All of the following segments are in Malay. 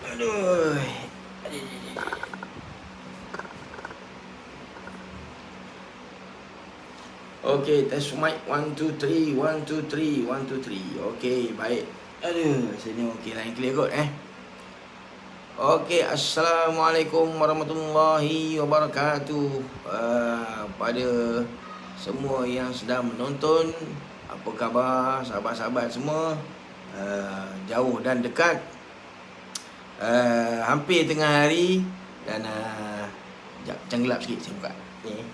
Aduh. Okay, test mic 1 2 3 1 2 3 1 2 3. Okay, baik. Aduh, sini okey line clear kot Okey, Assalamualaikum warahmatullahi wabarakatuh. Pada semua yang sedang menonton, apa khabar sahabat-sahabat semua? Jauh dan dekat. Hampir tengah hari dan sekejap, macam gelap sikit saya buka. Ni.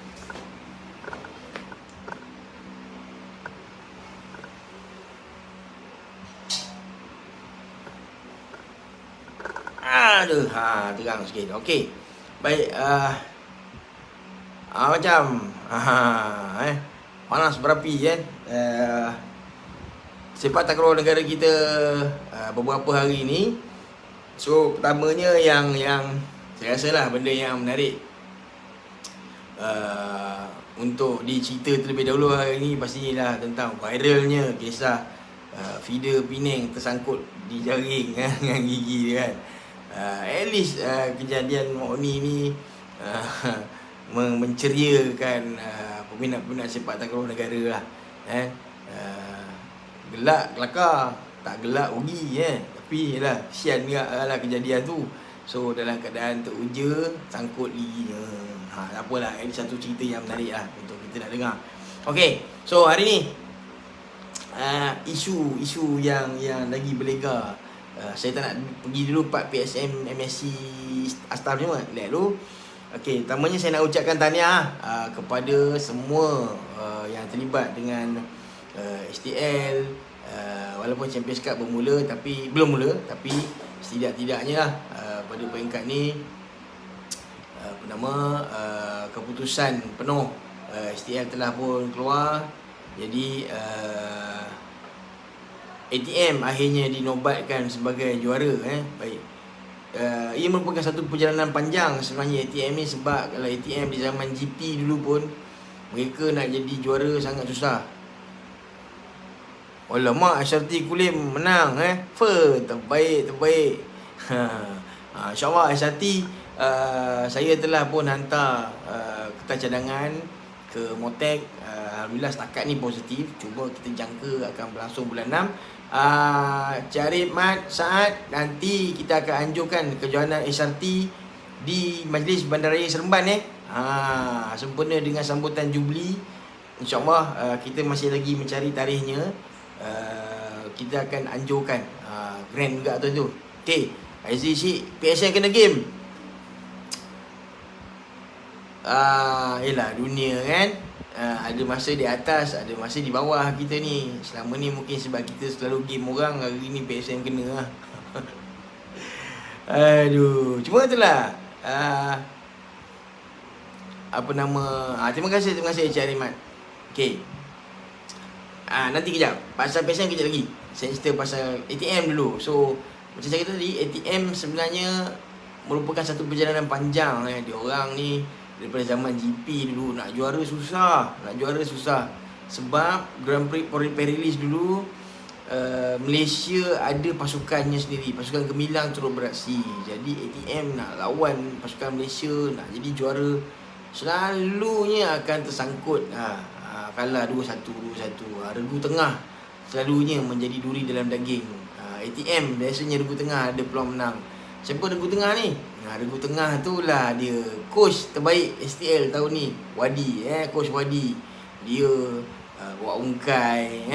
Aduh, terang sikit. Okey. Baik, macam panas berapi kan. Sepak takraw negara kita beberapa hari ni. So, pertamanya yang saya rasalah benda yang menarik untuk dicerita terlebih dahulu hari ni pastilah tentang viralnya kisah feeder Penang tersangkut di jaring dengan gigi dia kan. At least kejadian Mak Oni ni menceriakan peminat-peminat sepak takraw negara lah. Gelak kelakar, tak gelak rugi tapi yalah kesian juga lah kejadian tu. So dalam keadaan teruja sangkut giginya. Tak apalah, ini satu cerita yang menarik lah untuk kita nak dengar. Okay, so hari ni isu yang lagi berlega. Saya tak nak pergi dulu part PSM MSC Astar semua. Lihat dulu. Okey, pertamanya saya nak ucapkan tahniah kepada semua yang terlibat dengan STL. Walaupun Champions Cup belum mula tapi setidak-tidaknya lah pada peringkat ni keputusan penuh STL telah pun keluar. Jadi ATM akhirnya dinobatkan sebagai juara. Baik. Ia merupakan satu perjalanan panjang sebenarnya ATM ni, sebab kalau ATM di zaman GP dulu pun mereka nak jadi juara sangat susah. Alamak, SRT Kulim menang terbaik. InsyaAllah SRT saya telah pun hantar kertas cadangan ke Motek. Alhamdulillah setakat ni positif. Cuba kita jangka akan berlangsung bulan 6. Cari Mat Saad, nanti kita akan anjurkan kejohanan SRT di Majlis Bandaraya Seremban sempena dengan sambutan Jubli. InsyaAllah kita masih lagi mencari tarikhnya. Kita akan anjurkan grand juga tu. Okay, Aziz PSM kena game. Yelah, dunia kan, ada masa di atas, ada masa di bawah kita ni. Selama ni mungkin sebab kita selalu game orang, hari ni PSM kena lah. Aduh, cuma itulah terima kasih Encik Arimat. Okay, nanti kejap pasal PSM kejap lagi. Saya cerita pasal ATM dulu. So macam saya kata tadi, ATM sebenarnya merupakan satu perjalanan panjang. Dia orang ni daripada zaman GP dulu nak juara susah. Sebab Grand Prix Perilis dulu Malaysia ada pasukannya sendiri. Pasukan Gemilang turut beraksi. Jadi ATM nak lawan pasukan Malaysia, nak jadi juara, selalunya akan tersangkut kalah 2-1. Regu tengah selalunya menjadi duri dalam daging. ATM biasanya regu tengah ada peluang menang. Siapa regu tengah ni? Regu tengah tu lah dia coach terbaik STL tahun ni, Wadi. Coach Wadi. Dia bawa ungkai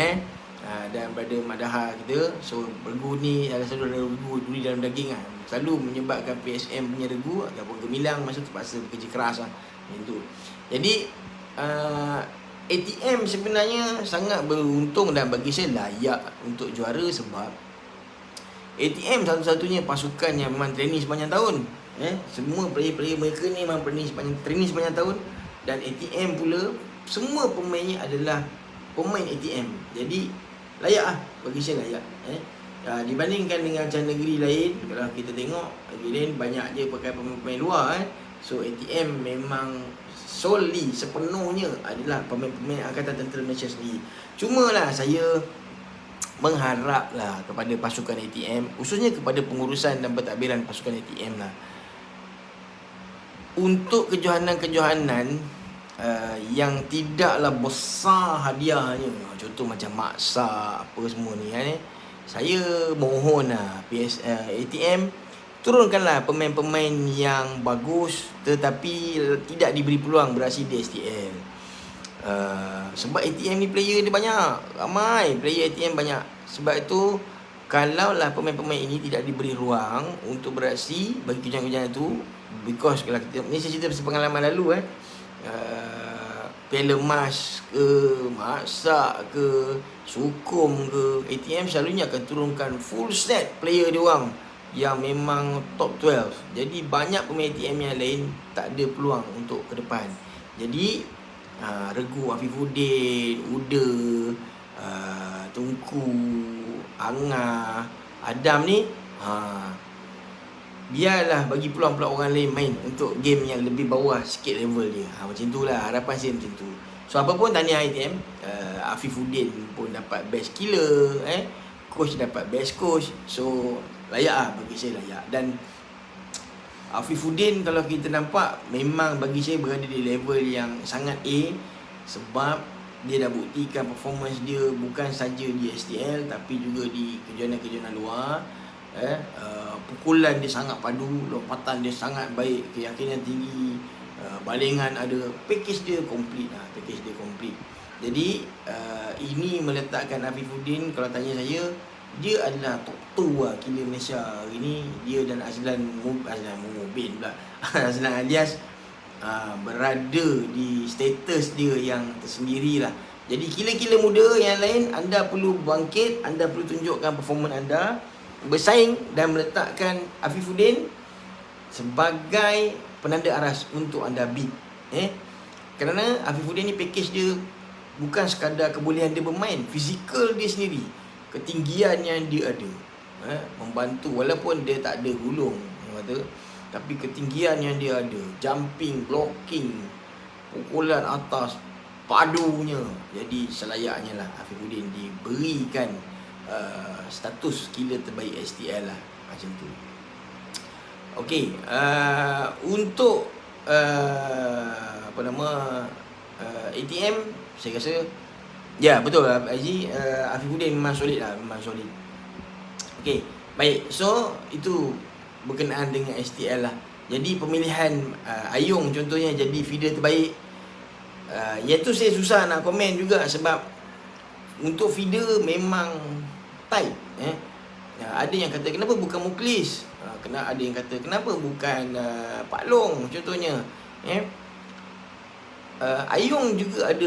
dan pada Madahar kita. So regu ni adalah satu regu duri dalam daging selalu menyebabkan PSM punya regu ataupun Gemilang masa terpaksa bekerja keras itu. Jadi ATM sebenarnya sangat beruntung dan bagi saya layak untuk juara, sebab ATM satu-satunya pasukan yang memang training sepanjang tahun. Semua player-player mereka ni memang training sepanjang tahun. Dan ATM pula semua pemainnya adalah pemain ATM. Jadi layak bagi saya layak. Dibandingkan dengan macam negeri lain, kalau kita tengok negeri lain banyak je pakai pemain luar. So ATM memang solely sepenuhnya adalah pemain-pemain Angkatan Tentera Malaysia sendiri. Cuma lah saya mengharaplah kepada pasukan ATM, khususnya kepada pengurusan dan pentadbiran pasukan ATM lah, untuk kejohanan-kejohanan yang tidaklah besar hadiahnya, contoh macam maksa apa semua ni kan, saya mohon lah ATM turunkanlah pemain-pemain yang bagus tetapi tidak diberi peluang beraksi di STL. Sebab ATM ni player dia banyak, ramai player ATM banyak. Sebab itu kalaulah pemain-pemain ini tidak diberi ruang untuk beraksi bagi kejohanan-kejohanan itu, because kalau kita ni, saya cerita pasal pengalaman lalu Piala Mas ke, Masak ke, Sukum ke, ATM selalunya akan turunkan full set player dia orang yang memang top 12. Jadi banyak pemain ATM yang lain tak ada peluang untuk ke depan. Jadi Regu, Afifuddin, Uda, Tunku, Angah, Adam ni biarlah bagi peluang pula orang lain main untuk game yang lebih bawah sikit level dia. Macam tu lah harapan saya, macam tu. So apa pun tahniah ATM, Afifuddin pun dapat best killer, coach dapat best coach. So layak lah, bagi saya layak. Dan Afifuddin kalau kita nampak memang bagi saya berada di level yang sangat A, sebab dia dah buktikan performance dia bukan saja di STL tapi juga di kejohanan-kejohanan luar. Pukulan dia sangat padu, lompatan dia sangat baik, keyakinan tinggi, balingan ada, package dia komplit lah, package dia komplit. Jadi ini meletakkan Afifuddin, kalau tanya saya, dia adalah top 2 lah killer Malaysia hari ni. Dia dan Azlan Mubin pula Azlan Alias berada di status dia yang tersendiri lah. Jadi killer-killer muda yang lain, anda perlu bangkit, anda perlu tunjukkan performance anda, bersaing dan meletakkan Afifuddin sebagai penanda aras untuk anda beat. Kerana Afifuddin ni package dia bukan sekadar kebolehan dia bermain, fizikal dia sendiri, ketinggian yang dia ada, membantu walaupun dia tak ada gulung kata, tapi ketinggian yang dia ada, jumping, blocking, pukulan atas, padunya. Jadi selayaknya lah Afifuddin diberikan status killer terbaik STL lah, macam tu. Okey, untuk ATM, saya rasa ya betul lah Haji, Afifuddin memang solid lah, memang solid. Okey, baik. So itu berkenaan dengan STL lah. Jadi pemilihan Ayung contohnya jadi feeder terbaik, iaitu saya susah nak komen juga sebab untuk feeder memang tight. Ada yang kata kenapa bukan Muklis, ada yang kata kenapa bukan Pak Long contohnya. Ayung juga ada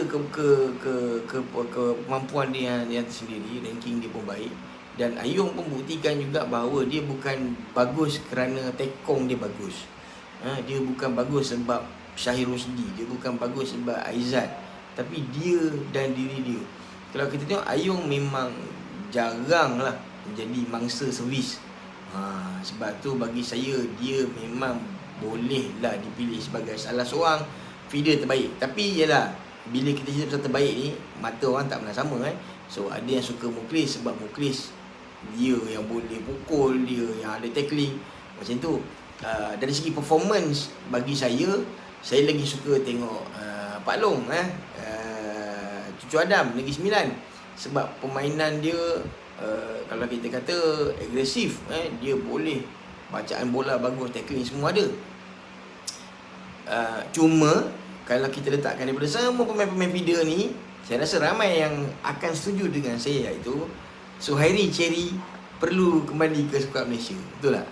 kemampuan dia yang tersendiri, ranking dia pun baik. Dan Ayung pun buktikan juga bahawa dia bukan bagus kerana tekong dia bagus. Dia bukan bagus sebab Syahir Rosdi, dia bukan bagus sebab Aizat, tapi dia dan diri dia. Kalau kita tengok Ayung memang jarang lah menjadi mangsa servis. Sebab tu bagi saya dia memang bolehlah dipilih sebagai salah seorang feeder terbaik. Tapi yalah, bila kita cerita pasal terbaik ni, mata orang tak pernah sama So ada yang suka Muklis sebab Muklis dia yang boleh pukul, dia yang ada tackling, macam tu. Dari segi performance, bagi saya lagi suka tengok Pak Long, Cucu Adam, Negeri Sembilan. Sebab permainan dia kalau kita kata agresif, dia boleh bacaan bola bagus, tackling semua ada. Cuma kalau kita letakkan daripada semua pemain-pemain feeder ni, saya rasa ramai yang akan setuju dengan saya, iaitu Suhairi Cherry perlu kembali ke skuad Malaysia. Betul tak?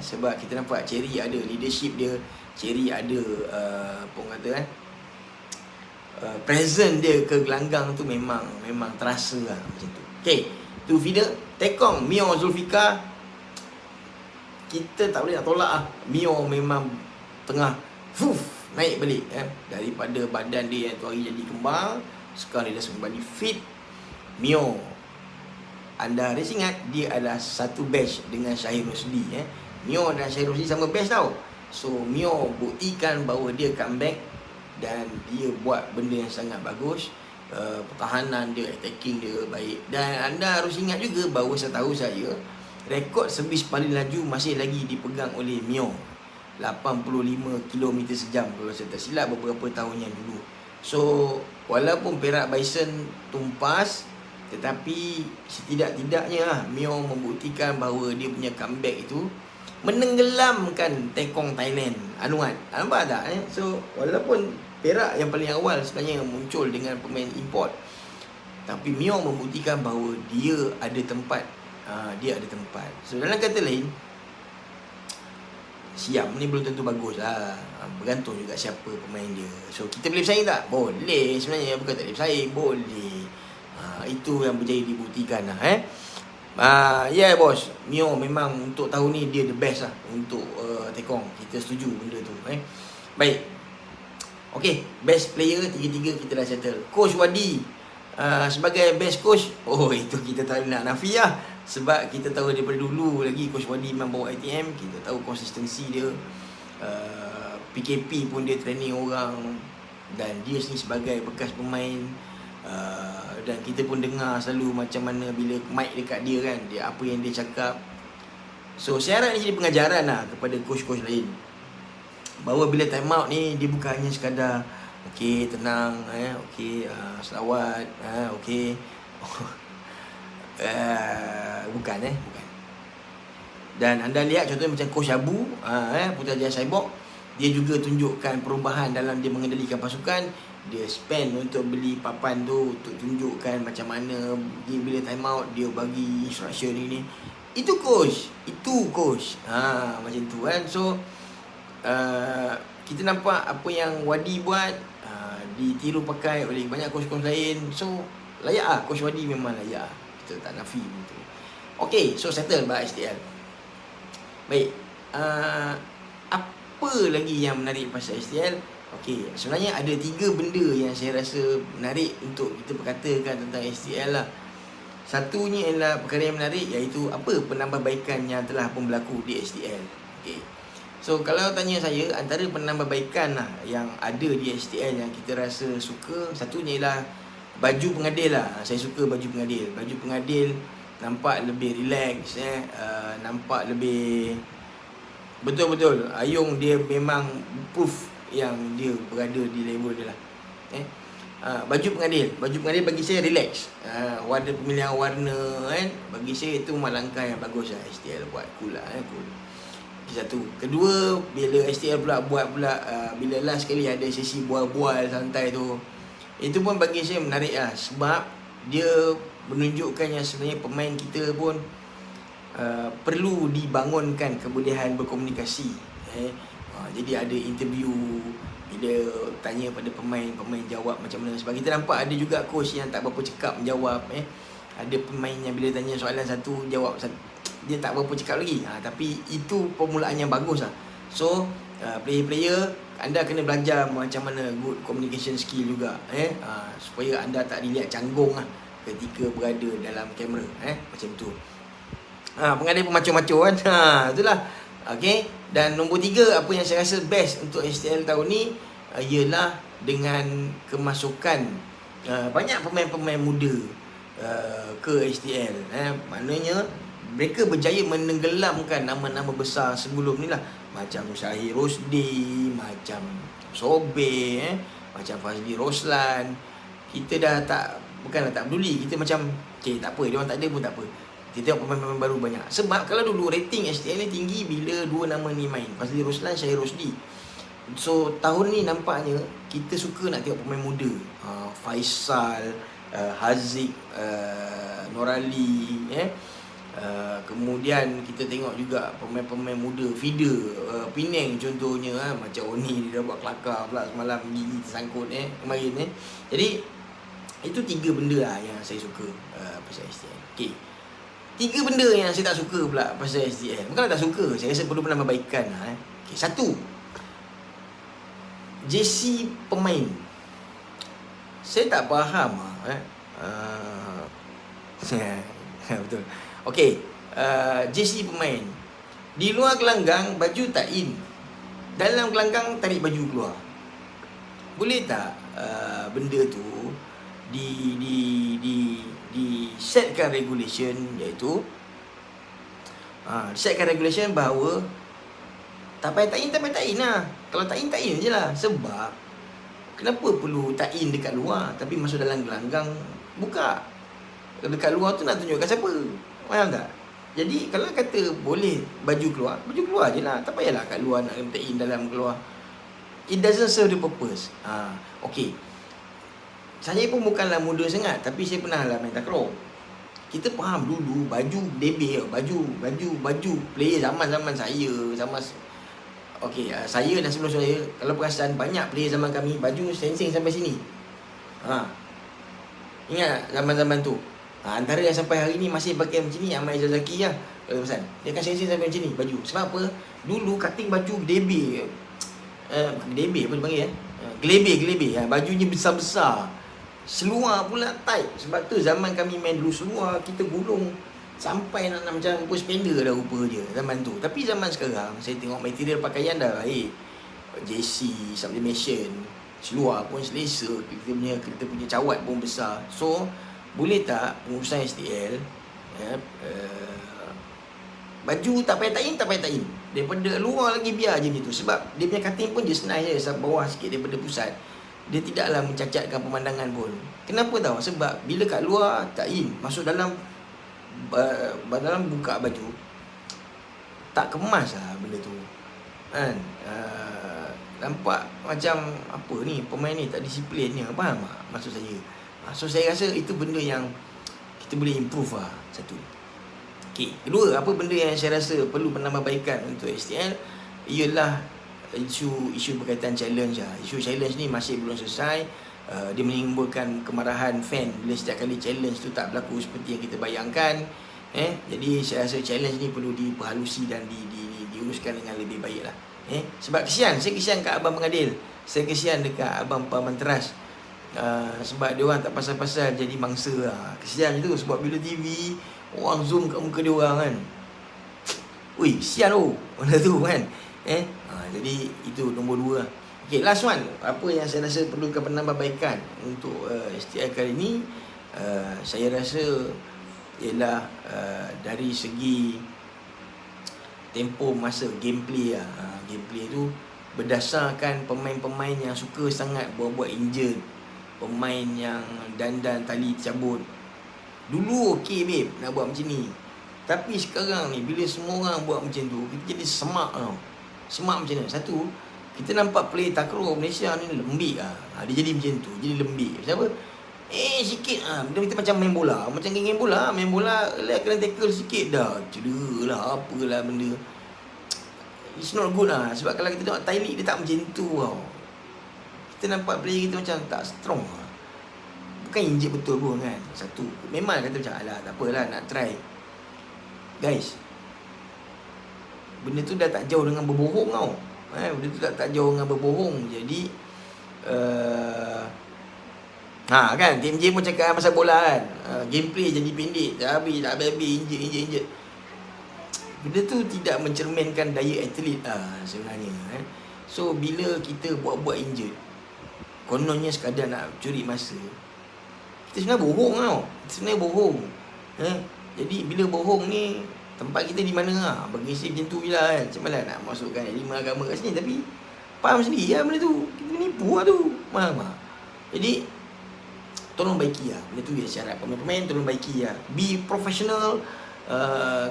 Sebab kita nampak Cherry ada leadership dia, Cherry ada present dia ke gelanggang tu memang terasa lah, macam tu. Okay, tu feeder. Tekong, Mio Zulfikar, kita tak boleh nak tolak lah. Mio memang tengah naik balik daripada badan dia yang tu hari jadi kembang, sekarang dia dah kembali fit. Mio, anda harus ingat dia adalah satu batch dengan Syahir Rosdi. Mio dan Syahir Rosdi sama batch tau. So Mio buktikan bahawa dia comeback dan dia buat benda yang sangat bagus. pertahanan dia, attacking dia baik. Dan anda harus ingat juga bahawa setahu saya rekod servis paling laju masih lagi dipegang oleh Mio, 85 km sejam kalau saya tak silap beberapa tahun yang dulu. So walaupun Perak Bison tumpas, tetapi setidak-tidaknya Mio membuktikan bahawa dia punya comeback itu menenggelamkan Tekong Thailand. Anuan, nampak tak? So walaupun Perak yang paling awal sebenarnya muncul dengan pemain import, tapi Mio membuktikan bahawa dia ada tempat. Dia ada tempat. So dalam kata lain, Siam ni belum tentu bagus lah. Bergantung juga siapa pemain dia. So kita boleh bersaing tak? Boleh sebenarnya. Bukan tak boleh bersaing, boleh. Itu yang berjaya dibuktikan lah. Ya bos, Mio memang untuk tahun ni dia the best lah untuk Tekong. Kita setuju benda tu. Baik. Okay, best player tiga-tiga kita dah settle. Coach Wadi sebagai best coach, itu kita tak nak nafi lah. Sebab kita tahu daripada dulu lagi Coach Wadi memang bawa ITM. Kita tahu konsistensi dia. PKP pun dia training orang. Dan dia sendiri sebagai bekas pemain, dan kita pun dengar selalu macam mana bila mic dekat dia kan, dia apa yang dia cakap. So saya harap ni jadi pengajaran lah kepada coach-coach lain, bahawa bila time out ni dia bukan hanya sekadar okey tenang, okey selawat, okey bukan. Dan anda lihat contohnya macam Coach Abu, Putrajaya Saibok, dia juga tunjukkan perubahan dalam dia mengendalikan pasukan. Dia spend untuk beli papan tu untuk tunjukkan macam mana dia bila time out dia bagi instruction ni. Itu coach, macam tu kan. So kita nampak apa yang Wadi buat ditiru pakai oleh banyak coach-coach lain. So layak lah, Coach Wadi memang layak. Kita tak nafi betul. Okay, so settle by STL. Baik, apa lagi yang menarik pasal STL? Okay, sebenarnya ada 3 benda yang saya rasa menarik untuk kita perkatakan tentang STL lah. Satunya ialah perkara yang menarik, iaitu apa penambahbaikan yang telah pun berlaku di STL. Okay, so kalau tanya saya, antara penambahbaikan lah yang ada di STL yang kita rasa suka, satunya ialah baju pengadil lah. Saya suka baju pengadil. Baju pengadil nampak lebih relax, nampak lebih betul-betul Ayong dia memang proof yang dia berada di level dia lah. Baju pengadil bagi saya relax. Warna, pemilihan warna kan, bagi saya itu langkah yang bagus lah STL buat. Cool lah, cool. Satu. Kedua, bila STL pula buat bila last sekali ada sesi bual-bual santai tu, itu pun bagi saya menarik lah. Sebab dia menunjukkan yang sebenarnya pemain kita pun perlu dibangunkan kebolehan berkomunikasi. Jadi ada interview, bila tanya pada pemain jawab macam mana. Sebab kita nampak ada juga coach yang tak berapa cakap menjawab. Ada pemain yang bila tanya soalan satu, jawab satu, dia tak berapa cakap lagi. Tapi itu permulaan yang bagus lah. So player-player, anda kena belajar macam mana good communication skill juga, supaya anda tak dilihat canggung lah ketika berada dalam kamera, macam tu. Pengadil pun macho-macho kan. Itulah. Okay. Dan nombor 3, apa yang saya rasa best untuk STL tahun ni ialah dengan kemasukan banyak pemain-pemain muda ke STL. Maknanya mereka berjaya menenggelamkan nama-nama besar sebelum ni lah. Macam Syahir Rosdi, macam Sobe, macam Fazli Roslan. Kita dah tak, bukanlah tak peduli, kita macam okay, tak apa, dia orang tak ada pun tak apa. Kita tengok pemain-pemain baru banyak. Sebab kalau dulu rating STL ni tinggi bila 2 nama ni main, Fazli Roslan, Syahir Rosdi. So tahun ni nampaknya kita suka nak tengok pemain muda, Faisal, Haziq, Norali, kemudian kita tengok juga pemain-pemain muda feeder, Penang contohnya, macam Oni dia dah buat kelakar pula semalam, gigi tersangkut kemarin. Jadi itu 3 benda lah yang saya suka pasal STL. Okay, 3 benda yang saya tak suka pula pasal STL. Bukanlah tak suka, saya rasa perlu penambahbaikan lah. Okay, 1, JC pemain. Saya tak faham betul. Okay, JC pemain. Di luar gelanggang baju tak in, dalam gelanggang tarik baju keluar. Boleh tak benda tu di di di di setkan regulation, iaitu setkan regulation bahawa tak payah tak in lah. Kalau tak in je lah. Sebab kenapa perlu tak in dekat luar tapi masuk dalam gelanggang buka? Dekat luar tu nak tunjukkan siapa? Faham tak? Jadi kalau kata boleh baju keluar je lah. Tak payahlah kat luar nak tak in, dalam keluar. It doesn't serve the purpose. Okay. Saya pun bukanlah muda sangat, tapi saya pernah lah main takraw. Kita faham dulu baju debel, baju player zaman saya, okey, saya dan sebelum saya, kalau perasan banyak player zaman kami baju sensing sampai sini. Ingat zaman-zaman tu. Antara yang sampai hari ni masih pakai macam ni Ahmad Zaki lah. Kalau perasan, dia akan sensing sampai macam ni baju. Sebab apa? Dulu cutting baju debel. Debel apa dipanggil gelebih. Bajunya besar-besar. Seluar pula tight. Sebab tu zaman kami main dulu seluar, kita gulung sampai nak macam spender dah rupa dia zaman tu. Tapi zaman sekarang saya tengok material pakaian dah baik. JC, sublimation, seluar pun selesa, kita punya cawat pun besar. So boleh tak pengurusan STL baju tak payah tak in. Daripada luar lagi biar je gitu. Sebab dia punya cutting pun dia senai je sampai bawah sikit daripada pusat. Dia tidaklah mencacatkan pemandangan pun. Kenapa tahu? Sebab bila kat luar tak in, masuk dalam buka baju, tak kemas lah benda tu kan. Nampak macam apa ni, pemain ni tak disiplin ni. Faham tak maksud saya? So saya rasa itu benda yang kita boleh improve lah. Satu. Okay. Kedua, apa benda yang saya rasa perlu penambahbaikan untuk STL ialah isu berkaitan challenge lah. Isu challenge ni masih belum selesai. Dia menimbulkan kemarahan fan bila setiap kali challenge tu tak berlaku seperti yang kita bayangkan. Jadi saya rasa challenge ni perlu diperhalusi dan diuruskan dengan lebih baik lah. Sebab saya kesian kat abang pengadil, saya kesian dekat abang Pamanteras. Sebab dia orang tak pasal-pasal jadi mangsa lah. Kesian je tu. Sebab bila TV orang zoom kat muka dia orang kan, ui, kesian tu benda tu kan. Jadi itu nombor 2 lah. Okay, last one. Apa yang saya rasa perlukan penambahbaikan untuk STL kali ni, saya rasa ialah dari segi tempoh masa gameplay lah. Gameplay tu berdasarkan pemain-pemain yang suka sangat buat injured, pemain yang dandan tali cabut. Dulu okey babe nak buat macam ni, tapi sekarang ni bila semua orang buat macam tu, kita jadi semak tau. Semak macam mana? Satu, kita nampak play takraw Malaysia ni lembik lah. Dia jadi macam tu, jadi lembik. Sebab apa? Sikit kita macam main bola. Macam main bola kena tackle sikit dah cedera lah, apalah benda. It's not good lah. Sebab kalau kita tengok Thai League, dia tak macam tu tau. Kita nampak player kita macam tak strong lah. Bukan injek betul pun kan. Satu, memang kata macam alah tak apalah nak try. Guys, benda tu dah tak jauh dengan berbohong tau. Benda tu tak jauh dengan berbohong. Jadi kan Tim J pun cakap pasal bola kan. Gameplay jadi pendek, tak habis injek. Benda tu tidak mencerminkan daya atlet sebenarnya. So bila kita buat injek, kononnya sekadar nak curi masa, kita sebenarnya bohong tau. Jadi bila bohong ni, tempat kita di mana lah? Bagi saya macam tu je lah kan. Macam mana nak masukkan 5 agama kat sini, tapi faham sendiri lah benda tu. Kita menipu lah tu. Faham tak? Jadi tolong baiki lah. Benda tu dia syarat pemain-pemain, tolong baiki lah. Be professional.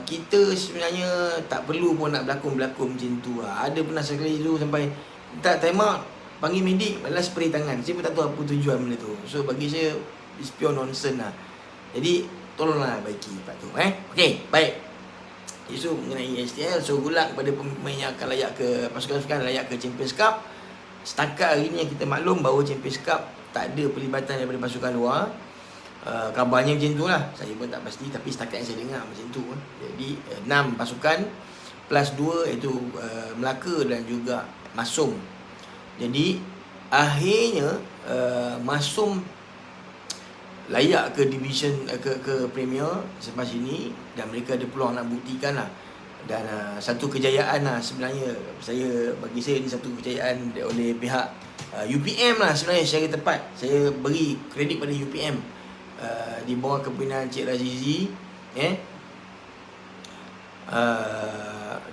Kita sebenarnya tak perlu pun nak berlakon macam tu lah. Ada pernah sekali tu sampai tak time out, panggil medik, malah spray tangan. Saya pun tak tahu apa tujuan benda tu. So bagi saya it's pure nonsense lah. Jadi tolonglah baiki part tu. Okay, baik. Isu mengenai STL. So good luck kepada pemain yang akan layak ke pasukan-pasukan layak ke Champions Cup. Setakat hari ni yang kita maklum bahawa Champions Cup tak ada pelibatan daripada pasukan luar. Kabarnya macam tu lah. Saya pun tak pasti, tapi setakat yang saya dengar macam tu. Jadi 6 pasukan plus 2 iaitu Melaka dan juga Masum. Jadi akhirnya Masum layak ke division ke Premier selepas ini, dan mereka ada peluang nak buktikan lah. Dan satu kejayaan lah sebenarnya. Bagi saya ni satu kejayaan oleh pihak UPM lah sebenarnya secara tepat. Saya beri kredit pada UPM di bawah kepimpinan Cik Razizi,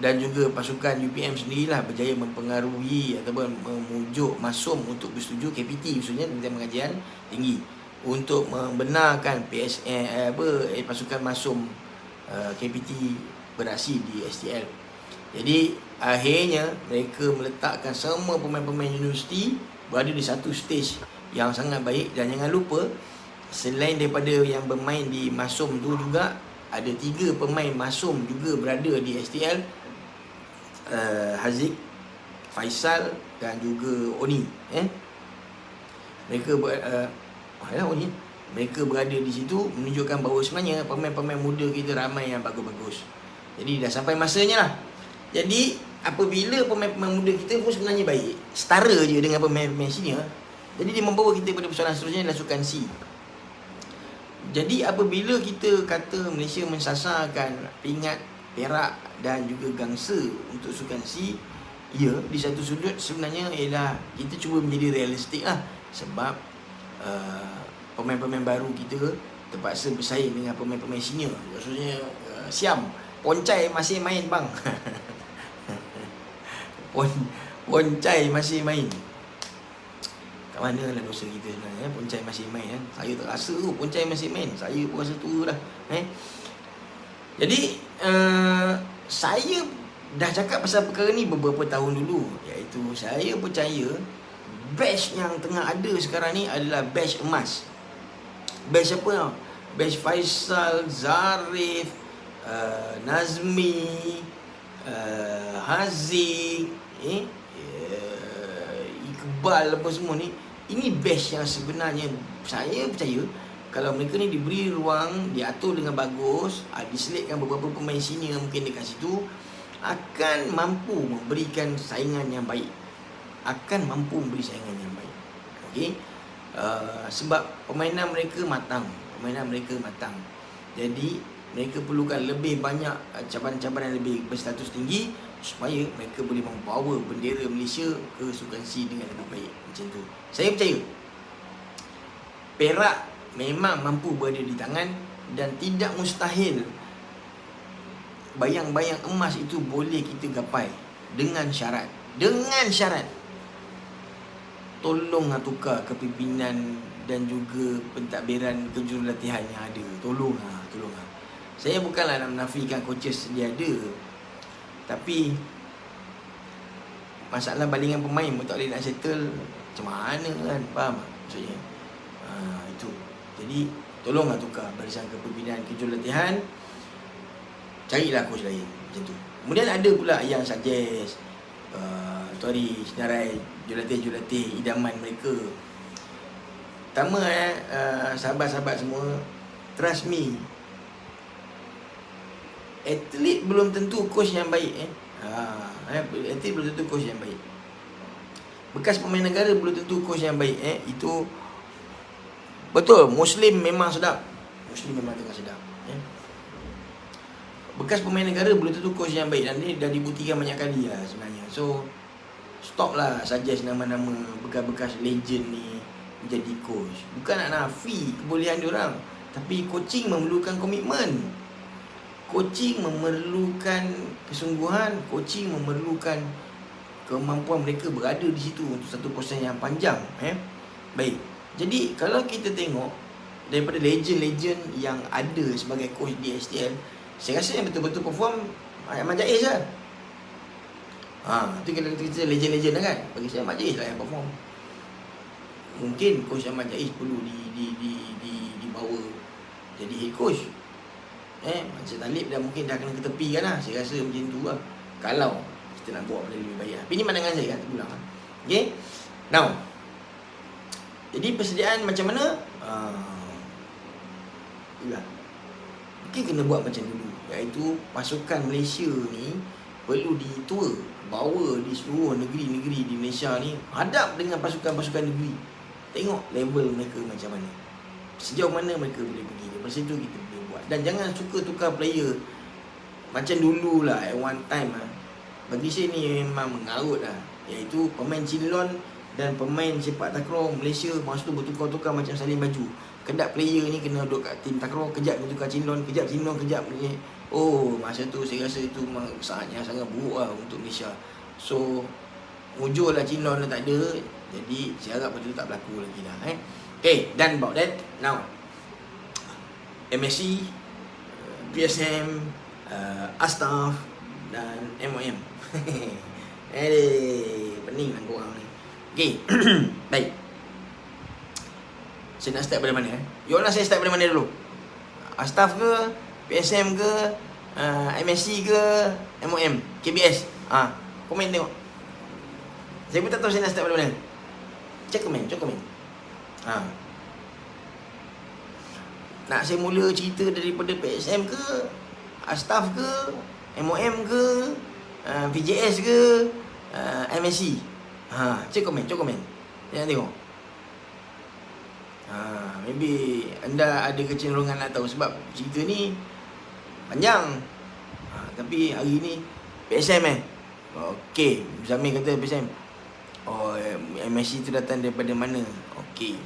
dan juga pasukan UPM sendirilah berjaya mempengaruhi ataupun memujuk Masum untuk bersetuju KPT, khususnya Kementerian Pengajian Tinggi, untuk membenarkan pasukan Masum KPT beraksi di STL. Jadi akhirnya mereka meletakkan semua pemain-pemain universiti berada di satu stage yang sangat baik. Dan jangan lupa, selain daripada yang bermain di Masum tu juga ada 3 pemain Masum juga berada di STL, Haziq, Faisal dan juga Oni. Mereka Oni, mereka berada di situ, menunjukkan bahawa sebenarnya pemain-pemain muda kita ramai yang bagus-bagus. Jadi dah sampai masanya lah. Jadi apabila pemain-pemain muda kita pun sebenarnya baik, setara je dengan pemain-pemain senior, jadi dia membawa kita pada persoalan seterusnya adalah Sukan C. Jadi apabila kita kata Malaysia mensasarkan peringkat Perak dan juga Gangsa untuk Sukan C, ya, di satu sudut sebenarnya ialah kita cuba menjadi realistik lah. Sebab pemain-pemain baru kita terpaksa bersaing dengan pemain-pemain senior. Maksudnya Siam, Poncai masih main bang. Poncai masih main. Kat mana lah dosa kita sebenarnya, Poncai masih main kan. Saya tak rasa tu Poncai masih main. Saya pun rasa tua dah. Jadi saya dah cakap pasal perkara ni beberapa tahun dulu, iaitu saya percaya batch yang tengah ada sekarang ni adalah batch emas. Batch apa tau? Batch Faisal, Zarif, Nazmi, Haziq, Iqbal, apa semua ni. Ini batch yang sebenarnya saya percaya kalau mereka ni diberi ruang, diatur dengan bagus, diselitkan beberapa pemain senior mungkin dekat situ, akan mampu memberikan saingan yang baik. Akan mampu memberi saingan yang baik. Okey. Sebab permainan mereka matang. Jadi mereka perlukan lebih banyak cabaran-cabaran lebih berstatus tinggi supaya mereka boleh membawa bendera Malaysia ke Sukan C dengan lebih baik. Macam tu. Saya percaya Perak memang mampu berada di tangan, dan tidak mustahil bayang-bayang emas itu boleh kita gapai dengan syarat. Tolonglah tukar kepimpinan dan juga pentadbiran kejurulatihan yang ada. Tolonglah. Saya bukanlah nak menafikan coaches dia ada, tapi masalah balingan pemain pun tak boleh nak settle. Macam mana kan? Faham tak maksudnya? Itu. Jadi tolonglah tukar barisan kepimpinan kejurulatihan. Carilah coach lain. Macam tu. Kemudian ada pula yang suggest senarai jurulatih idaman mereka. Pertama sahabat-sahabat semua, trust me, atlet belum tentu coach yang baik. Atlet belum tentu coach yang baik. Bekas pemain negara belum tentu coach yang baik. Itu betul. Muslim memang sedap. Muslim memang tengah sedap. Bekas pemain negara belum tentu coach yang baik, dan ni dah dibuktikan banyak kali lah sebenarnya. So stop lah suggest nama-nama bekas-bekas legend ni menjadi coach. Bukan nak nafi kebolehan diorang, tapi coaching memerlukan komitmen. Coaching memerlukan kesungguhan. Coaching memerlukan kemampuan mereka berada di situ untuk satu proses yang panjang. Baik. Jadi kalau kita tengok daripada legend-legend yang ada sebagai coach di STL, saya rasa yang betul-betul perform Ahmad Jaiz lah. Itu kalau kita legend-legend lah kan. Bagi saya Ahmad Jaiz lah yang perform. Mungkin coach Ahmad Jaiz perlu dibawa jadi head coach. Macam Talib dah mungkin dah kena ketepikan lah. Saya rasa macam tu lah, kalau kita nak buat benda lebih baik lah. Tapi ni pandangan saya kan, terulang lah. Okay. Now, jadi persediaan macam mana? Itulah. Mungkin kena buat macam dulu, iaitu pasukan Malaysia ni perlu ditour, bawa di seluruh negeri-negeri di Malaysia ni, hadap dengan pasukan-pasukan negeri. Tengok level mereka macam mana, sejauh mana mereka boleh pergi. Lepas itu kita boleh buat. Dan jangan suka tukar player macam dulu lah, at one time lah. Bagi saya ni memang mengarut lah, iaitu pemain Chin Lon Dan pemain sepak takraw Malaysia masa tu bertukar-tukar macam salin baju. Kedap player ni kena duduk kat tim takraw, kejap dia tukar cindon, kejap ni. Oh, masa tu saya rasa itu sangat buruk lah untuk Malaysia. So mujur lah cindon dah tak ada. Jadi saya harap benda tu tak berlaku lagi dah. Okay, done about that. Now MSC, PSM, Astaf dan MOM. Pening lah korang ni. Okay. Baik. Saya nak start pada mana? You nak saya start pada mana dulu? Astaf ke? PSM ke? MSC ke? MOM? KBS? Komen tengok. Saya pun tak tahu saya nak start pada mana. Cek komen. Nak saya mula cerita daripada PSM ke? Astaf ke? MOM ke? VJS ke? MSC? Cek komen. Jangan tengok. Maybe anda ada kecenderungan nak tahu sebab cerita ni panjang. Tapi hari ni PSM Okey, Zamir kata PSM. Oh, MSC tu datang daripada mana? Okey,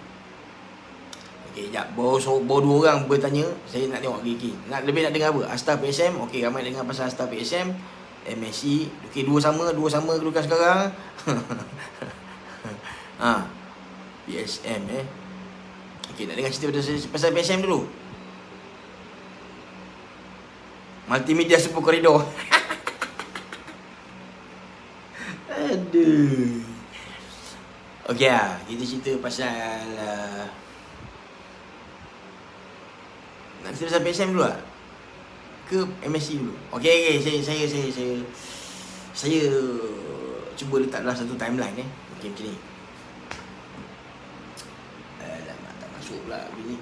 sekejap. Baru dua orang bertanya. Saya nak tengok lagi. Lebih nak dengar apa? Astaf PSM. Okey, ramai dengar pasal Astaf PSM. MSC. Okey, dua sama kedudukan sekarang. PSM Okey, nak dengar cerita pasal PSM dulu. Multimedia Super Koridor. Aduh. Okey kita cerita pasal nak cerita pasal PSM dulu lah ke MSC dulu? Okey, saya cuba letak dalam satu timeline Okey, macam ni. Tak masuk pula begini.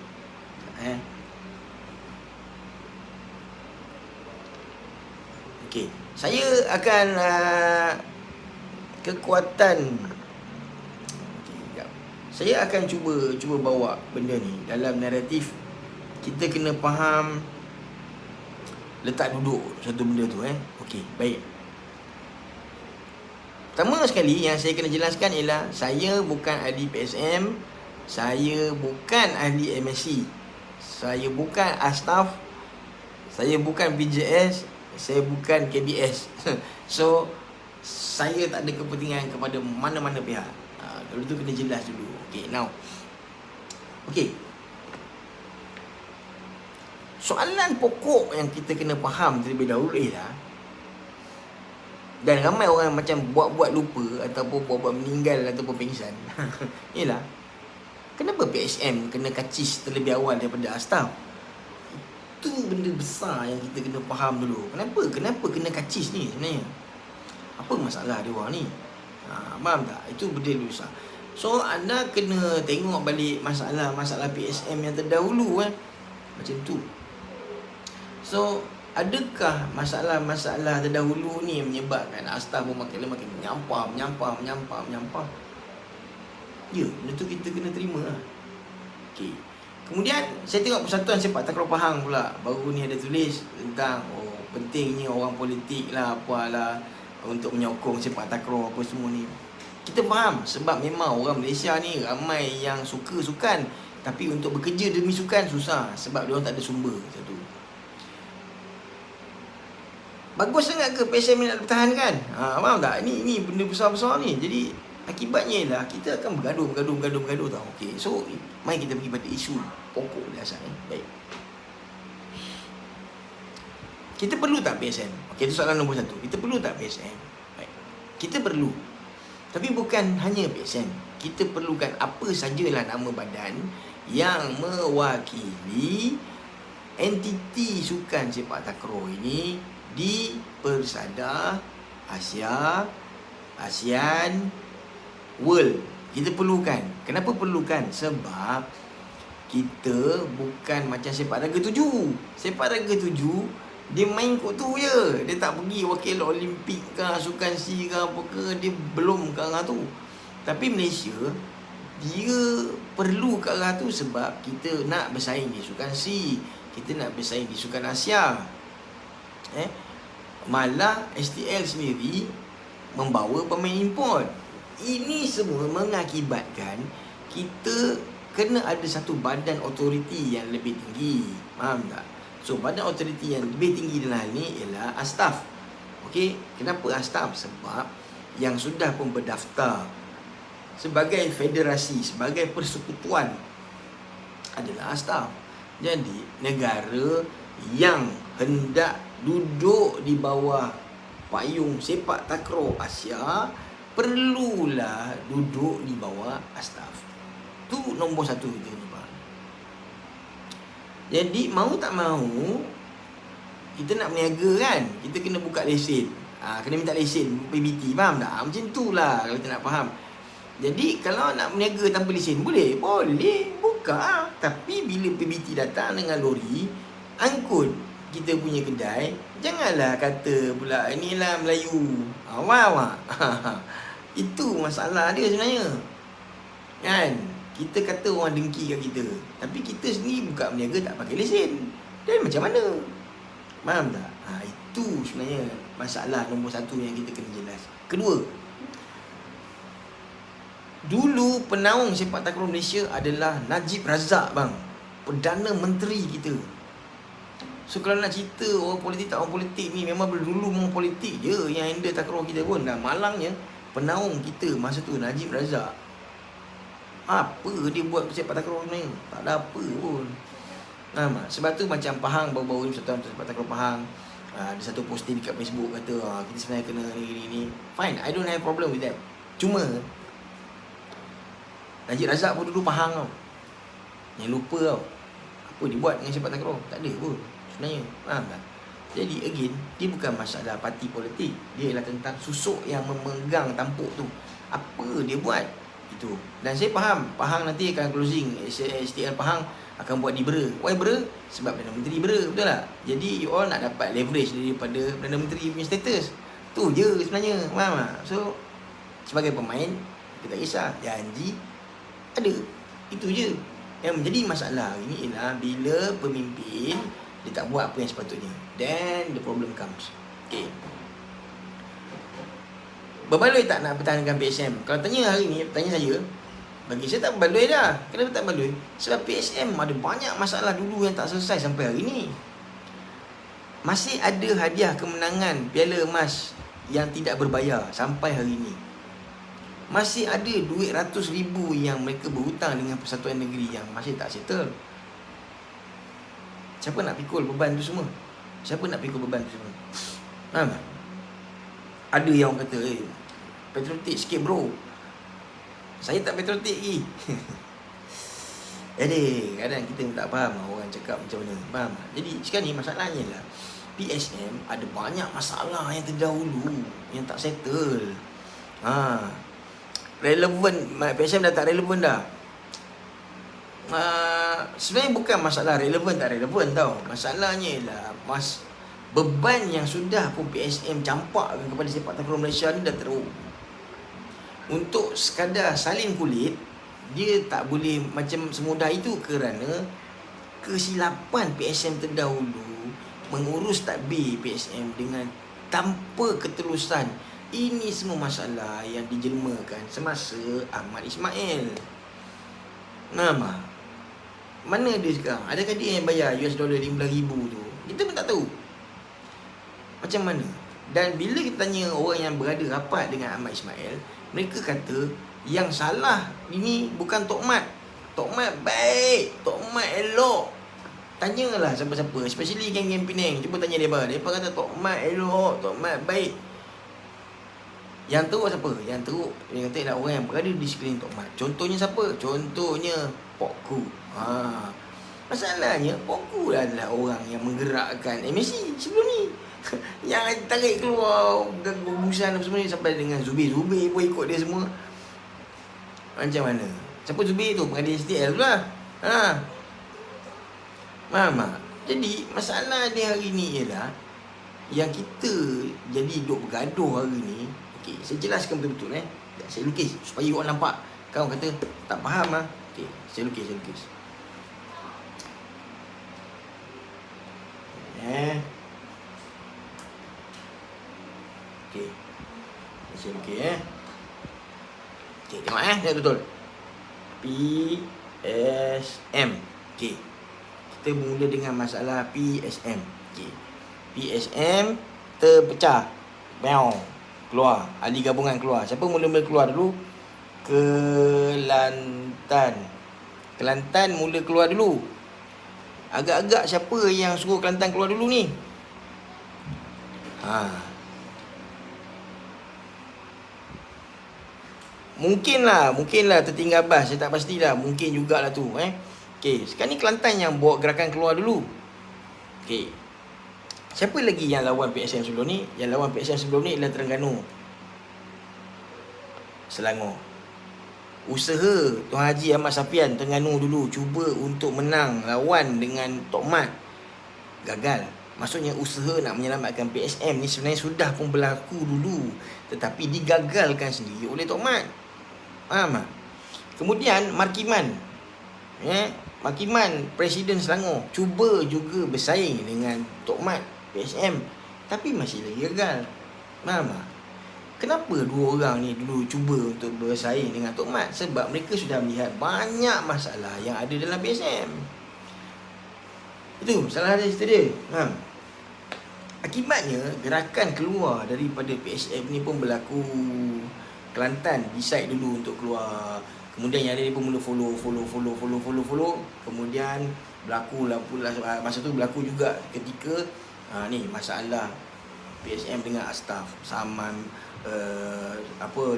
Okey, saya akan kekuatan. Saya akan cuba bawa benda ni dalam naratif. Kita kena faham letak duduk satu benda tu Okey, baik. Pertama sekali yang saya kena jelaskan ialah saya bukan ahli PSM, saya bukan ahli MSC, saya bukan Astaf, saya bukan BJS, saya bukan KBS. So saya tak ada kepentingan kepada mana-mana pihak. Kalau tu kena jelas dulu. Okay, now. Okay. Soalan pokok yang kita kena faham terlebih dahulu ialah, dan ramai orang macam buat-buat lupa ataupun buat-buat meninggal ataupun pingsan. Ialah, kenapa PSM kena kacis terlebih awal daripada Astaf? Itu benda besar yang kita kena faham dulu. Kenapa kena kacis ni sebenarnya? Apa masalah dia orang ni? Faham tak? Itu benda besar. So anda kena tengok balik masalah PSM yang terdahulu macam tu. So adakah masalah terdahulu ni menyebabkan Astaf makin menyampah? Ya, benda tu kita kena terima lah. Okay. Kemudian saya tengok Persatuan Sepak Takraw Pahang pula baru ni ada tulis tentang pentingnya orang politik lah apalah untuk menyokong sepak takraw apa semua ni. Kita faham sebab memang orang Malaysia ni ramai yang suka sukan, tapi untuk bekerja demi sukan susah sebab dia orang tak ada sumber satu. Bagus sangat ke PSM nak bertahankan? Faham tak? Ini benda besar-besar ni. Jadi akibatnya ialah kita akan bergaduh tau. Okey. So mari kita pergi pada isu pokok dasar Baik. Kita perlu tak PSM? Okey, itu soalan nombor 1. Kita perlu tak PSM? Baik. Kita perlu. Tapi bukan hanya PSM. Kita perlukan apa sajalah nama badan yang mewakili entiti sukan sepak takraw ini di Persada Asia, ASEAN, World. Kita perlukan. Kenapa perlukan? Sebab kita bukan macam sepak raga 7. Sepak raga 7 dia main kot tu je. Dia tak pergi wakil Olimpik ke, sukan C ke apa ke. Dia belum ke arah tu. Tapi Malaysia, dia perlu ke arah tu sebab kita nak bersaing di sukan C. Kita nak bersaing di sukan Asia. Malah STL sendiri membawa pemain import. Ini semua mengakibatkan kita kena ada satu badan otoriti yang lebih tinggi. Faham tak? So, badan otoriti yang lebih tinggi dalam hal ni ialah Astaf. Okey, kenapa Astaf? Sebab yang sudah pun berdaftar sebagai federasi, sebagai persekutuan adalah Astaf. Jadi, negara yang hendak duduk di bawah payung sepak takraw Asia perlulah duduk di bawah Astaf. Tu nombor satu kita ni, Pak. Jadi mau tak mau kita nak berniaga kan, kita kena buka lesen. Kena minta lesen PBT, faham tak? Macam tu lah kalau kita nak faham. Jadi kalau nak berniaga tanpa lesen boleh buka. Tapi bila PBT datang dengan lori angkut kita punya kedai, janganlah kata pula inilah Melayu. Awak. Itu masalah dia sebenarnya. Kan? Kita kata orang dengki kat kita, tapi kita sendiri buka berniaga tak pakai lesen. Dan macam mana? Faham tak? Itu sebenarnya masalah nombor satu yang kita kena jelas. Kedua, dulu penaung sepak takraw Malaysia adalah Najib Razak, bang. Perdana Menteri kita. So kalau nak cerita orang politik ni memang dulu orang politik je yang handle takraw kita pun. Dan malangnya penaung kita masa tu Najib Razak. Apa dia buat sepak takraw ni? Tak ada apa pun. Sebab tu macam Pahang baru-baru ni Persatuan Sepak Takraw Pahang ada satu posting dekat Facebook kata kita sebenarnya kena ni. Fine, I don't have problem with that. Cuma Najib Razak pun dulu Pahang tau. Yang lupa tau apa dia buat dengan sepak takraw. Tak ada pun sebenarnya. Faham tak? Jadi again, dia bukan masalah parti politik. Dia ialah tentang susuk yang memegang tampuk tu. Apa dia buat? Itu. Dan saya faham Pahang nanti akan closing. STL Pahang akan buat di Bera. Why Bera? Sebab Perdana Menteri Bera, betul tak? Jadi you all nak dapat leverage daripada Perdana Menteri punya status. Tu je sebenarnya. Faham tak? So sebagai pemain kita tak kisah, janji ada. Itu je. Yang menjadi masalah hari ni ialah bila pemimpin dia tak buat apa yang sepatutnya. Then the problem comes. Okay. Berbaloi tak nak pertahankan PSM? Kalau tanya hari ni, tanya saya, bagi saya tak berbaloi dah. Kenapa tak berbaloi? Sebab PSM ada banyak masalah dulu yang tak selesai sampai hari ni. Masih ada hadiah kemenangan Piala Emas yang tidak berbayar sampai hari ni. Masih ada duit ratus ribu yang mereka berhutang dengan persatuan negeri yang masih tak settle. Siapa nak pikul beban tu semua? Siapa nak pikul beban tu semua? Faham tak? Ada yang kata, patriotik sikit bro. Saya tak patriotik lagi. Jadi kadang kita tak faham orang cakap macam mana. Faham tak? Jadi sekarang ni masalahnya lah PSM ada banyak masalah yang terdahulu yang tak settle. Relevan, PSM dah tak relevan dah. Sebenarnya bukan masalah relevan tak relevan tau. Masalahnya ialah beban yang sudah pun PSM campakkan kepada sepak takraw Malaysia ni dah teruk. Untuk sekadar salin kulit, dia tak boleh macam semudah itu kerana kesilapan PSM terdahulu mengurus tadbir PSM dengan tanpa ketelusan. Ini semua masalah yang dijelmakan semasa Ahmad Ismail. Mana dia sekarang? Adakah dia yang bayar $15,000 tu? Kita pun tak tahu macam mana. Dan bila kita tanya orang yang berada rapat dengan Ahmad Ismail, mereka kata yang salah ini bukan Tok Mat. Tok Mat baik, Tok Mat elok. Tanyalah siapa-siapa, especially geng-geng Penang. Cuba tanya mereka. Mereka kata Tok Mat elok, Tok Mat baik. Yang teruk siapa? Yang teruk dia kata ialah orang yang berada di sekeliling Tok Mat. Contohnya siapa? Contohnya Pok Ku. Masalahnya Pok Ku adalah orang yang menggerakkan MSC sebelum ni. Yang tarik keluar gugusan apa semua ni sampai dengan Zubir pun ikut dia semua. Macam mana? Siapa Zubir tu? Pengadil STL tu lah. Faham tak? Jadi masalah dia hari ni ialah yang kita jadi duk bergaduh hari ni. Okey, saya jelaskan betul-betul saya lukis supaya orang nampak. Kau kata tak faham lah. Okey, saya lukis. Okey. Saya lukis Okay, tengok tengok betul. PSM. Okay. Kita mula dengan masalah PSM. Okay. PSM terpecah. Meow. Keluar. Ahli gabungan keluar. Siapa mula-mula keluar dulu? Kelantan. Kelantan mula keluar dulu. Agak-agak siapa yang suruh Kelantan keluar dulu ni? Mungkinlah tertinggal bas. Saya tak pastilah. Mungkin jugalah tu. Okay. Sekarang ni Kelantan yang bawa gerakan keluar dulu. Okay. Siapa lagi yang lawan PSM sebelum ni? Yang lawan PSM sebelum ni ialah Terengganu, Selangor. Usaha Tuan Haji Ahmad Safian Terengganu dulu cuba untuk menang lawan dengan Tok Mat. Gagal. Maksudnya usaha nak menyelamatkan PSM ni sebenarnya sudah pun berlaku dulu, tetapi digagalkan sendiri oleh Tok Mat. Faham tak? Kemudian Markiman. Markiman Presiden Selangor cuba juga bersaing dengan Tok Mat PSM, tapi masih lagi gagal. Faham tak? Kenapa dua orang ni dulu cuba untuk bersaing dengan Tok Mat? Sebab mereka sudah melihat banyak masalah yang ada dalam PSM. Itu salah ada cerita dia. Akibatnya gerakan keluar daripada PSM ni pun berlaku. Kelantan decide dulu untuk keluar. Kemudian yang ada dia pun mula follow. Kemudian berlaku lah pula, masa tu berlaku juga ketika ni masalah PSM dengan Astaf Saman,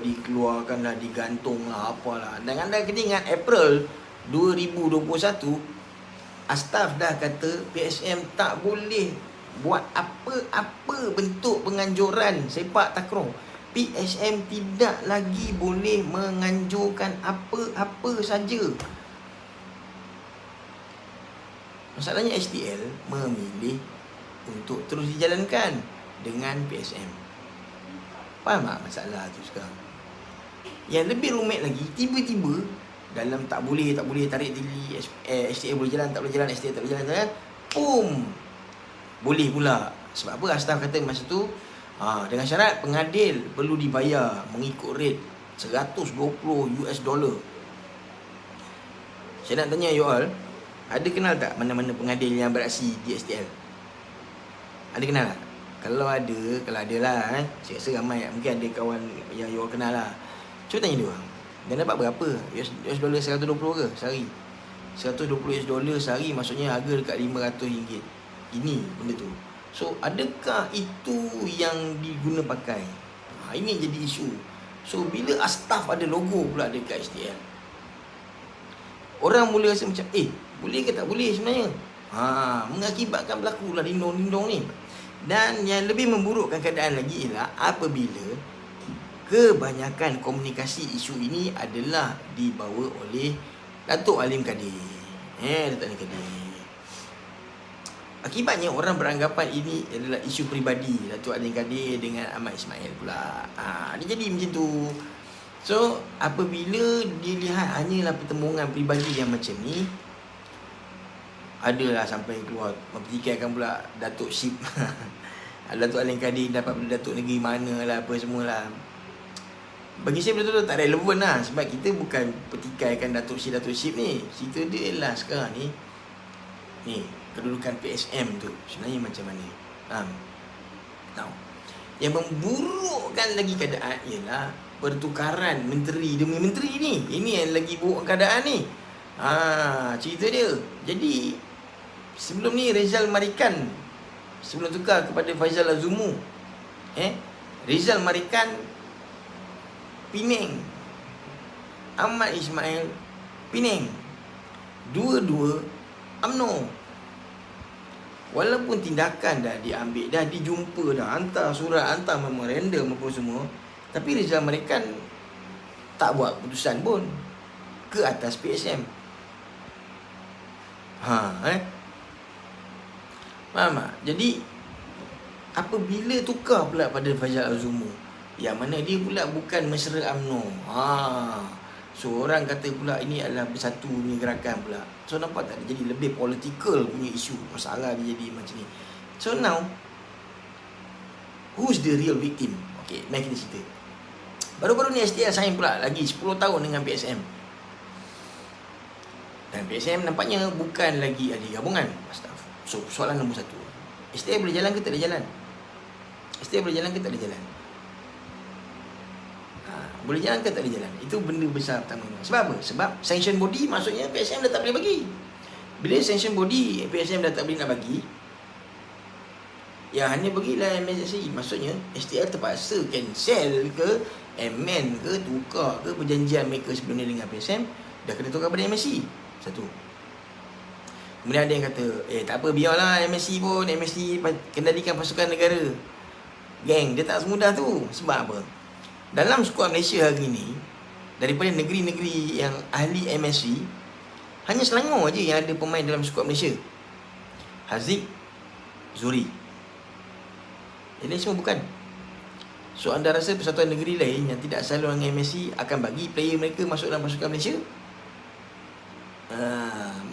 dikeluarkan lah, digantung lah, apalah. Dan anda kena ingat April 2021 Astaf dah kata PSM tak boleh buat apa-apa bentuk penganjuran sepak takraw. PSM tidak lagi boleh menganjurkan apa-apa saja. Masalahnya STL memilih untuk terus dijalankan dengan PSM. Faham tak masalah tu sekarang? Yang lebih rumit lagi, tiba-tiba dalam tak boleh tarik diri, STL boleh jalan, tak boleh jalan, STL tak boleh jalan, boom, boleh pula. Sebab apa? Astaf kata masa tu dengan syarat pengadil perlu dibayar mengikut rate $120. Saya nak tanya you all, ada kenal tak mana-mana pengadil yang beraksi di STL? Ada kenal tak? Kalau ada lah, saya rasa ramai. Mungkin ada kawan yang you all kenal lah. Cuba tanya dia orang, dia dapat berapa? US dollar 120 ke sehari? 120 US dollar sehari, maksudnya harga dekat RM500. Ini benda tu. So adakah itu yang diguna pakai? Ini jadi isu. So bila Astaf ada logo pula dekat STL, orang mula rasa macam boleh ke tak boleh sebenarnya. Mengakibatkan berlakulah lindung-lindung ni. Dan yang lebih memburukkan keadaan lagi ialah apabila kebanyakan komunikasi isu ini adalah dibawa oleh Datuk Alim Kadir. Datuk Alim Kadir. Akibatnya orang beranggapan ini adalah isu peribadi Datuk Alim Kadir dengan Ahmad Ismail pula. Dia jadi macam tu. So apabila dilihat hanyalah pertembungan peribadi yang macam ni, adalah sampai keluar mempertikaikan pula Datuk Syip. Datuk Alim Kadir dapat Datuk Negeri mana lah, apa semualah. Bagi saya betul-betul tak relevan lah. Sebab kita bukan pertikaikan Datuk Syip ni. Cerita dia lah sekarang ni, kedudukan PSM tu sebenarnya macam mana. Now, yang memburukkan lagi keadaan ialah pertukaran menteri demi menteri ni. Ini yang lagi buruk keadaan ni. Cerita dia. Jadi sebelum ni Rizal Marikan, sebelum tukar kepada Faizal Azumu, Rizal Marikan Pening, Ahmad Ismail Pening, dua-dua UMNO. Walaupun tindakan dah diambil, dah dijumpa dah, hantar surat, hantar memorandum apa semua, tapi Rizal Marikan tak buat keputusan pun ke atas PSM. Faham tak? Jadi apabila tukar pula pada Faizal Azumu, yang mana dia pula bukan mesra UMNO, so orang kata pula ini adalah bersatu punya gerakan pula. So nampak tak, dia jadi lebih political punya isu. Masalah dia jadi macam ni. So now, who's the real victim? Okay, mari kita cerita. Baru-baru ni STL sign pula lagi 10 tahun dengan PSM. Dan PSM nampaknya bukan lagi ahli gabungan. So soalan nombor 1, STL boleh jalan ke tak boleh jalan? STL boleh jalan ke tak boleh jalan? Boleh jalan ke tak boleh jalan? Itu benda besar pertama. Sebab apa? Sebab sanction body maksudnya PSM dah tak boleh bagi. Bila sanction body PSM dah tak boleh nak bagi, ya hanya bagilah MSSI. Maksudnya STL terpaksa cancel ke, amend ke, tukar ke perjanjian mereka sebelum ni dengan PSM. Dah kena tukar pada MSC. Satu. Kemudian ada yang kata, tak apa, biarlah MSC pun, MSC kendalikan pasukan negara. Geng, dia tak semudah tu. Sebab apa? Dalam skuad Malaysia hari ni, daripada negeri-negeri yang ahli MSC, hanya Selangor je yang ada pemain dalam skuad Malaysia. Haziq, Zuri. Yang lain semua bukan. So anda rasa persatuan negeri lain yang tidak selalu dengan MSC akan bagi player mereka masuk dalam pasukan Malaysia?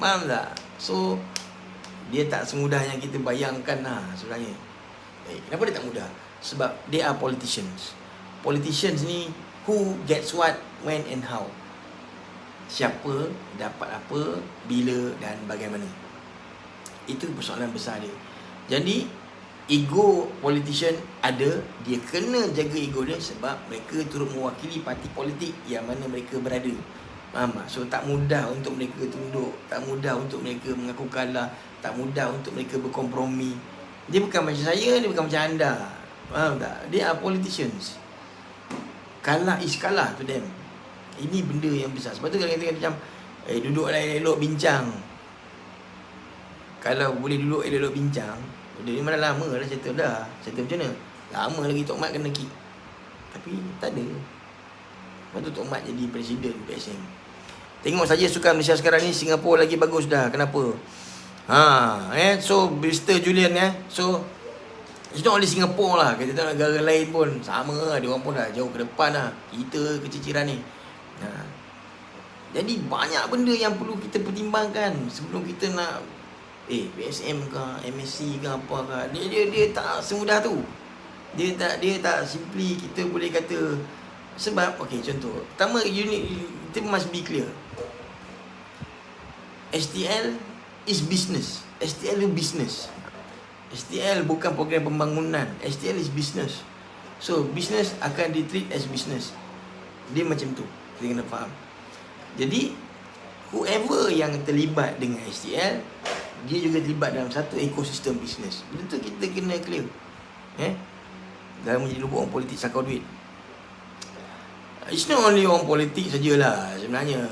Faham tak? So dia tak semudah yang kita bayangkan lah sebenarnya. Kenapa dia tak mudah? Sebab they are politicians. Politicians ni who gets what, when and how. Siapa dapat apa, bila dan bagaimana. Itu persoalan besar dia. Jadi ego politician ada, dia kena jaga ego dia sebab mereka turut mewakili parti politik yang mana mereka berada. Faham tak? So tak mudah untuk mereka tunduk, tak mudah untuk mereka mengaku kalah, tak mudah untuk mereka berkompromi. Dia bukan macam saya, dia bukan macam anda. Faham tak? Dia are politicians. Kalah is kalah to them. Ini benda yang besar. Sebab tu kalau kita kata macam duduklah elok bincang. Kalau boleh duduk elok bincang, dia ni mana lama dah settle dah. Settle macam mana? Lama lagi Tok Mat kena kick. Tapi tak ada. Lepas tu Tok Mat jadi presiden PSM. Tengok saja sukan Malaysia sekarang ni, Singapura lagi bagus dah. Kenapa? So Mr. Julian so it's not only Singapore lah. Kita tengok negara lain pun sama lah. Dia orang pun dah jauh ke depan lah. Kita keciciran ni. Jadi banyak benda yang perlu kita pertimbangkan sebelum kita nak PSM ke, MSC ke apa ke. Dia tak semudah tu. Dia tak simply kita boleh kata. Sebab contoh pertama, kita must be clear. STL is business. STL is business. STL bukan program pembangunan. STL is business. So business akan di-treat as business. Dia macam tu. Kita kena faham. Jadi whoever yang terlibat dengan STL, dia juga terlibat dalam satu ekosistem bisnes. Benda tu kita kena clear. Dalam menjadi lubuk orang politik sakau duit. It's not only orang politik sajalah sebenarnya.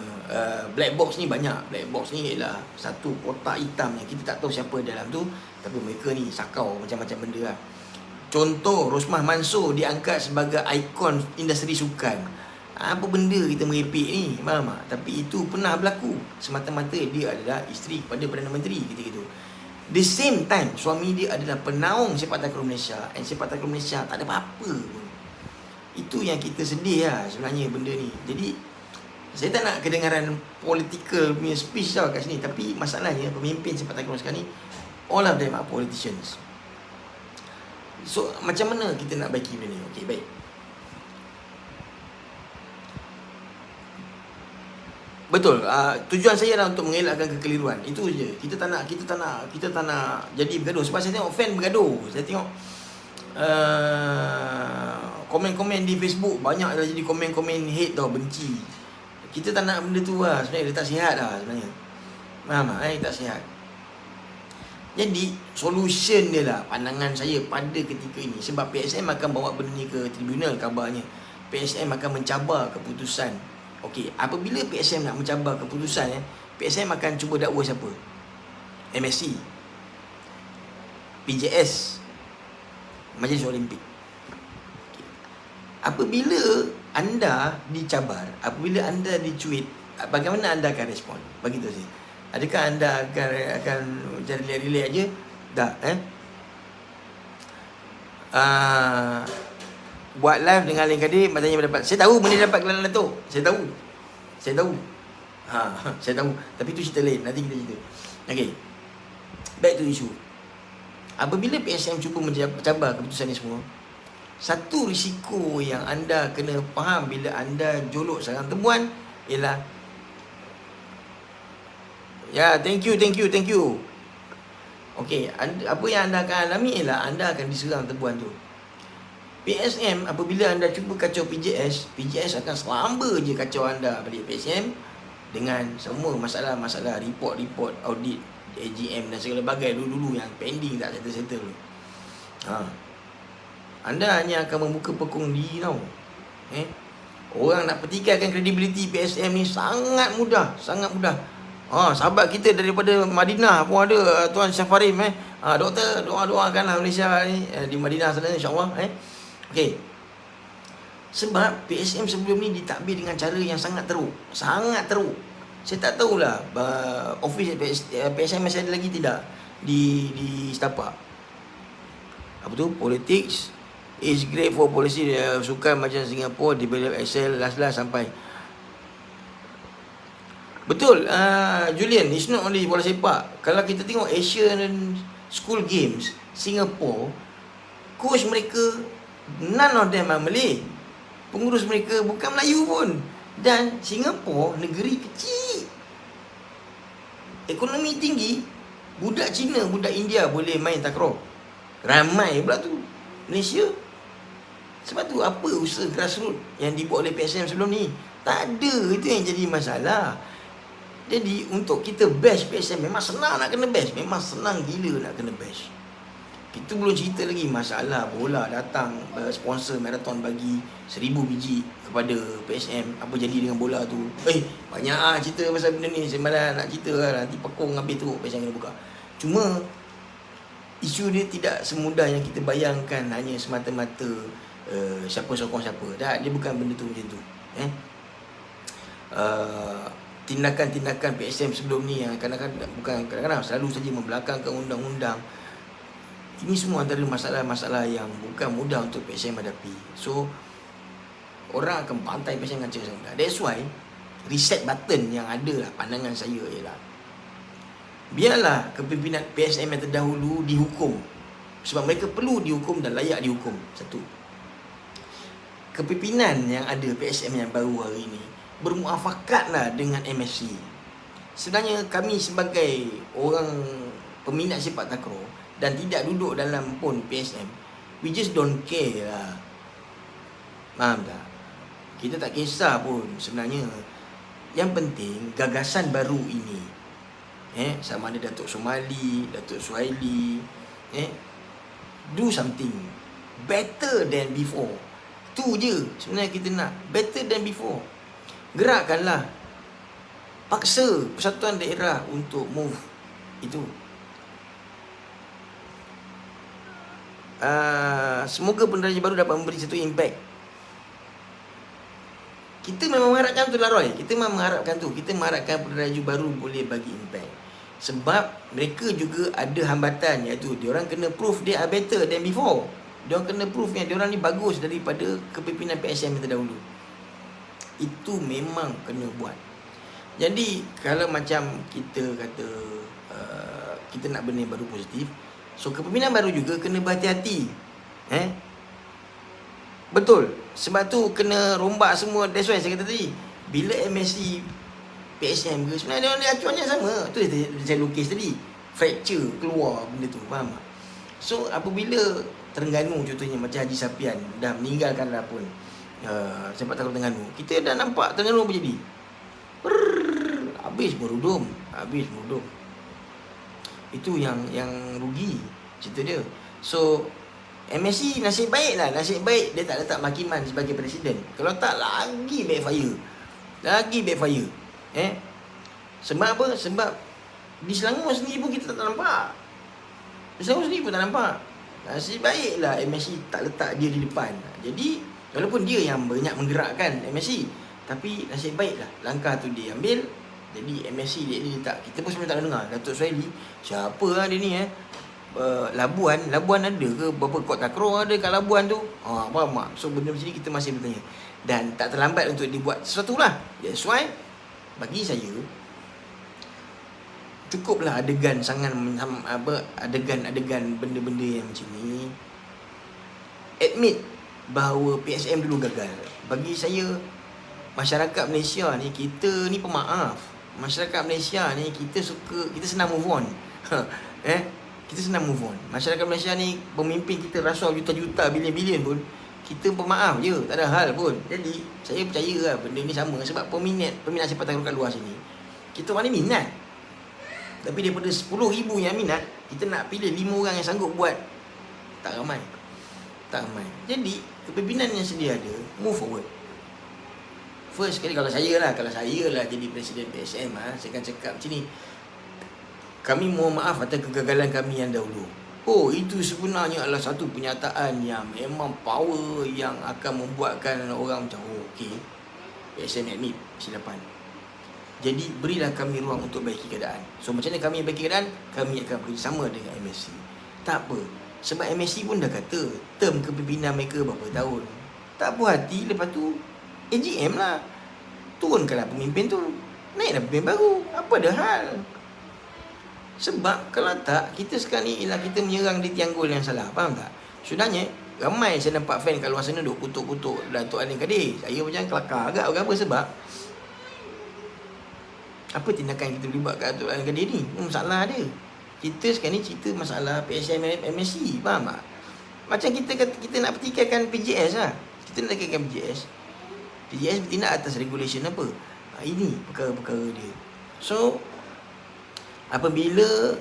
Black box ni banyak. Black box ni ialah satu kotak hitam yang kita tak tahu siapa dalam tu, tapi mereka ni sakau macam-macam benda lah. Contoh, Rosmah Mansur diangkat sebagai ikon industri sukan. Apa benda kita merepek ni, faham tak? Tapi itu pernah berlaku. Semata-mata dia adalah isteri kepada Perdana Menteri ketika itu. The same time, suami dia adalah penaung sepak takraw Malaysia. And sepak takraw Malaysia tak ada apa-apa pun. Itu yang kita sedih lah sebenarnya benda ni. Jadi saya tak nak kedengaran political punya speech tau kat sini. Tapi masalahnya pemimpin sepak takraw sekarang ni, all of them are politicians. So macam mana kita nak baiki benda ni? Okay, baik. Betul. Tujuan saya adalah untuk mengelakkan kekeliruan. Itu je. Kita tak nak jadi bergaduh. Sebab saya tengok fan bergaduh. Saya tengok komen-komen di Facebook banyak dah jadi komen-komen hate tau, benci. Kita tak nak benda tu lah. Sebenarnya dia tak sihat lah sebenarnya. Faham tak? Tak sihat. Jadi solution dia lah pandangan saya pada ketika ini. Sebab PSM akan bawa benda ni ke tribunal kabarnya. PSM akan mencabar keputusan. Okey, apabila PSM nak mencabar keputusan, PSM akan cuba dakwa siapa? MSC, PJS, Majlis Olimpik. Okay. Apabila anda dicabar, apabila anda dicuit, bagaimana anda akan respon? Bagi tahu saya. Adakah anda akan jadi relax aja? Tak, buat live dengan Alin Kadir, matanya mendapat. Saya tahu benda dapat Kelantan Datuk. Saya tahu. Saya tahu. Tapi tu cerita lain. Nanti kita cerita. Okay. Back to issue. Apabila PSM cuba mencabar keputusan ni semua, Satu risiko yang anda kena faham bila anda jolok sarang temuan ialah, ya, thank you. Okey, apa yang anda akan alami ialah anda akan diserang temuan tu. PSM, apabila anda cuba kacau PJS akan selamba je kacau anda balik PSM dengan semua masalah-masalah report, audit, AGM dan segala bagai dulu-dulu yang pending tak settle. Anda hanya akan membuka pekung diri tau. Orang nak petikaikan kredibiliti PSM ni sangat mudah. Sahabat kita daripada Madinah pun ada, Tuan Syafarim. Doktor, doakanlah Malaysia ni di Madinah sana, insyaAllah. Okey. Sebab PSM sebelum ni ditadbir dengan cara yang sangat teruk. Saya tak tahulah office PSM masih ada lagi tidak di setapak. Apa tu? Politics is great for policy. Sukan macam Singapore develop excel last sampai. Betul, Julian, it's not only bola sepak. Kalau kita tengok Asian School Games Singapore, coach mereka none of them are Malay. Pengurus mereka bukan Melayu pun. Dan Singapore negeri kecil, ekonomi tinggi, budak Cina, budak India boleh main takraw. Ramai pula tu Malaysia. Sebab tu apa usaha grassroots yang dibuat oleh PSM sebelum ni? Tak ada. Itu yang jadi masalah. Jadi untuk kita bash PSM, memang senang nak kena bash. Memang senang gila nak kena bash. Kita belum cerita lagi masalah bola datang, sponsor marathon bagi 1000 biji kepada PSM. Apa jadi dengan bola tu? Banyak cerita pasal benda ni. Saya malah nak cerita lah. Nanti pekung habis tu PSM kena buka. Cuma isu dia tidak semudah yang kita bayangkan, hanya semata-mata siapa sokong siapa. Dia bukan benda tu macam tu. Tindakan-tindakan PSM sebelum ni yang kadang-kadang selalu saja membelakangkan undang-undang. Ini semua antara masalah-masalah yang bukan mudah untuk PSM hadapi. So, orang akan pantai PSM dengan cara sangat. That's why reset button yang ada lah, pandangan saya ialah, biarlah kepimpinan PSM yang terdahulu dihukum. Sebab mereka perlu dihukum dan layak dihukum. Satu. Kepimpinan yang ada PSM yang baru hari ini bermuafakatlah dengan MSC. Sebenarnya kami sebagai orang peminat sepak takraw dan tidak duduk dalam pun PSM, we just don't care lah. Faham tak? Kita tak kisah pun sebenarnya. Yang penting gagasan baru ini, sama ada Datuk Somali, Datuk Suhaili, do something better than before. Tu je sebenarnya kita nak, better than before. Gerakkanlah, paksa persatuan daerah untuk move itu. Semoga penerja baru dapat memberi satu impact. Kita memang mengharapkan tu lah, Roy. Kita memang mengharapkan tu. Kita mengharapkan penerja baru boleh bagi impact. Sebab mereka juga ada hambatan, iaitu diorang kena prove they are better than before. Diorang kena prove yang diorang ni bagus daripada kepimpinan PSM yang terdahulu. Itu memang kena buat. Jadi kalau macam kita kata kita nak benda yang baru positif, so kepimpinan baru juga kena berhati-hati. Betul. Sebab tu kena rombak semua. That's why saya kata tadi, bila MSC PSM ke, sebenarnya dia acuannya sama. Tu saya lukis tadi, fracture keluar benda tu. Faham tak? So apabila Terengganu contohnya, macam Haji Sapian dah meninggalkan dah pun sepak takraw Terengganu, kita dah nampak Terengganu apa jadi. Habis merudum. Itu yang rugi cerita dia. So MSC nasib baik dia tak letak Mak Kiman sebagai presiden. Kalau tak, lagi backfire. Sebab apa? Sebab di Selangor sendiri pun kita tak nampak. Nasib baiklah MSC tak letak dia di depan. Jadi walaupun dia yang banyak menggerakkan MSC, tapi nasib baiklah langkah tu dia ambil. Jadi MSC dia letak. Kita pun sebenarnya tak dengar Datuk Suhaili, siapa lah dia ni Labuan ada ke? Berapa kot takraw ada kat Labuan tu? Faham tak? So benda macam ni kita masih bertanya. Dan tak terlambat untuk dibuat sesuatu lah. That's why bagi saya, cukuplah adegan adegan benda-benda yang macam ni. Admit bahawa PSM dulu gagal. Bagi saya, masyarakat Malaysia ni, kita ni pemaaf. Masyarakat Malaysia ni, kita senang move on. Kita senang move on. Masyarakat Malaysia ni, pemimpin kita rasuah juta-juta, bilion-bilion pun, kita pemaaf je, tak ada hal pun. Jadi, saya percaya lah benda ni sama. Sebab peminat sepak takraw kat luar sini, kita orang ni minat. Tapi daripada 10,000 yang minat, kita nak pilih 5 orang yang sanggup buat, tak ramai. Jadi, kepimpinan yang sedia ada, move forward. First kali, kalau saya lah jadi presiden PSM, saya akan cakap macam ni. Kami mohon maaf atas kegagalan kami yang dahulu. Itu sebenarnya adalah satu penyataan yang memang power, yang akan membuatkan orang macam, okey, PSM admit kesilapan. Jadi berilah kami ruang untuk baiki keadaan. So macam mana kami baiki keadaan? Kami akan bekerjasama dengan MSC. Tak apa, sebab MSC pun dah kata term kepimpinan mereka berapa tahun. Tak puas hati, lepas tu AGM lah, turunkanlah pemimpin tu, naiklah pemimpin baru. Apa dah hal? Sebab kalau tak, kita sekarang ni ialah kita menyerang di tiang gol yang salah. Faham tak? Sebenarnya ramai saya nampak fan kat luar sana duk kutuk-kutuk Datuk Ali Kadir. Saya macam kelakar agak berapa, sebab apa tindakan kita terlibat kat Datuk Ali Kadir ni? Masalah dia. Kita sekarang ni cerita masalah PSM MSC. Faham tak? Macam kita nak pertikaikan PJS lah. Kita nak pertikaikan PJS bertindak atas regulation apa? Ini perkara-perkara dia. So apabila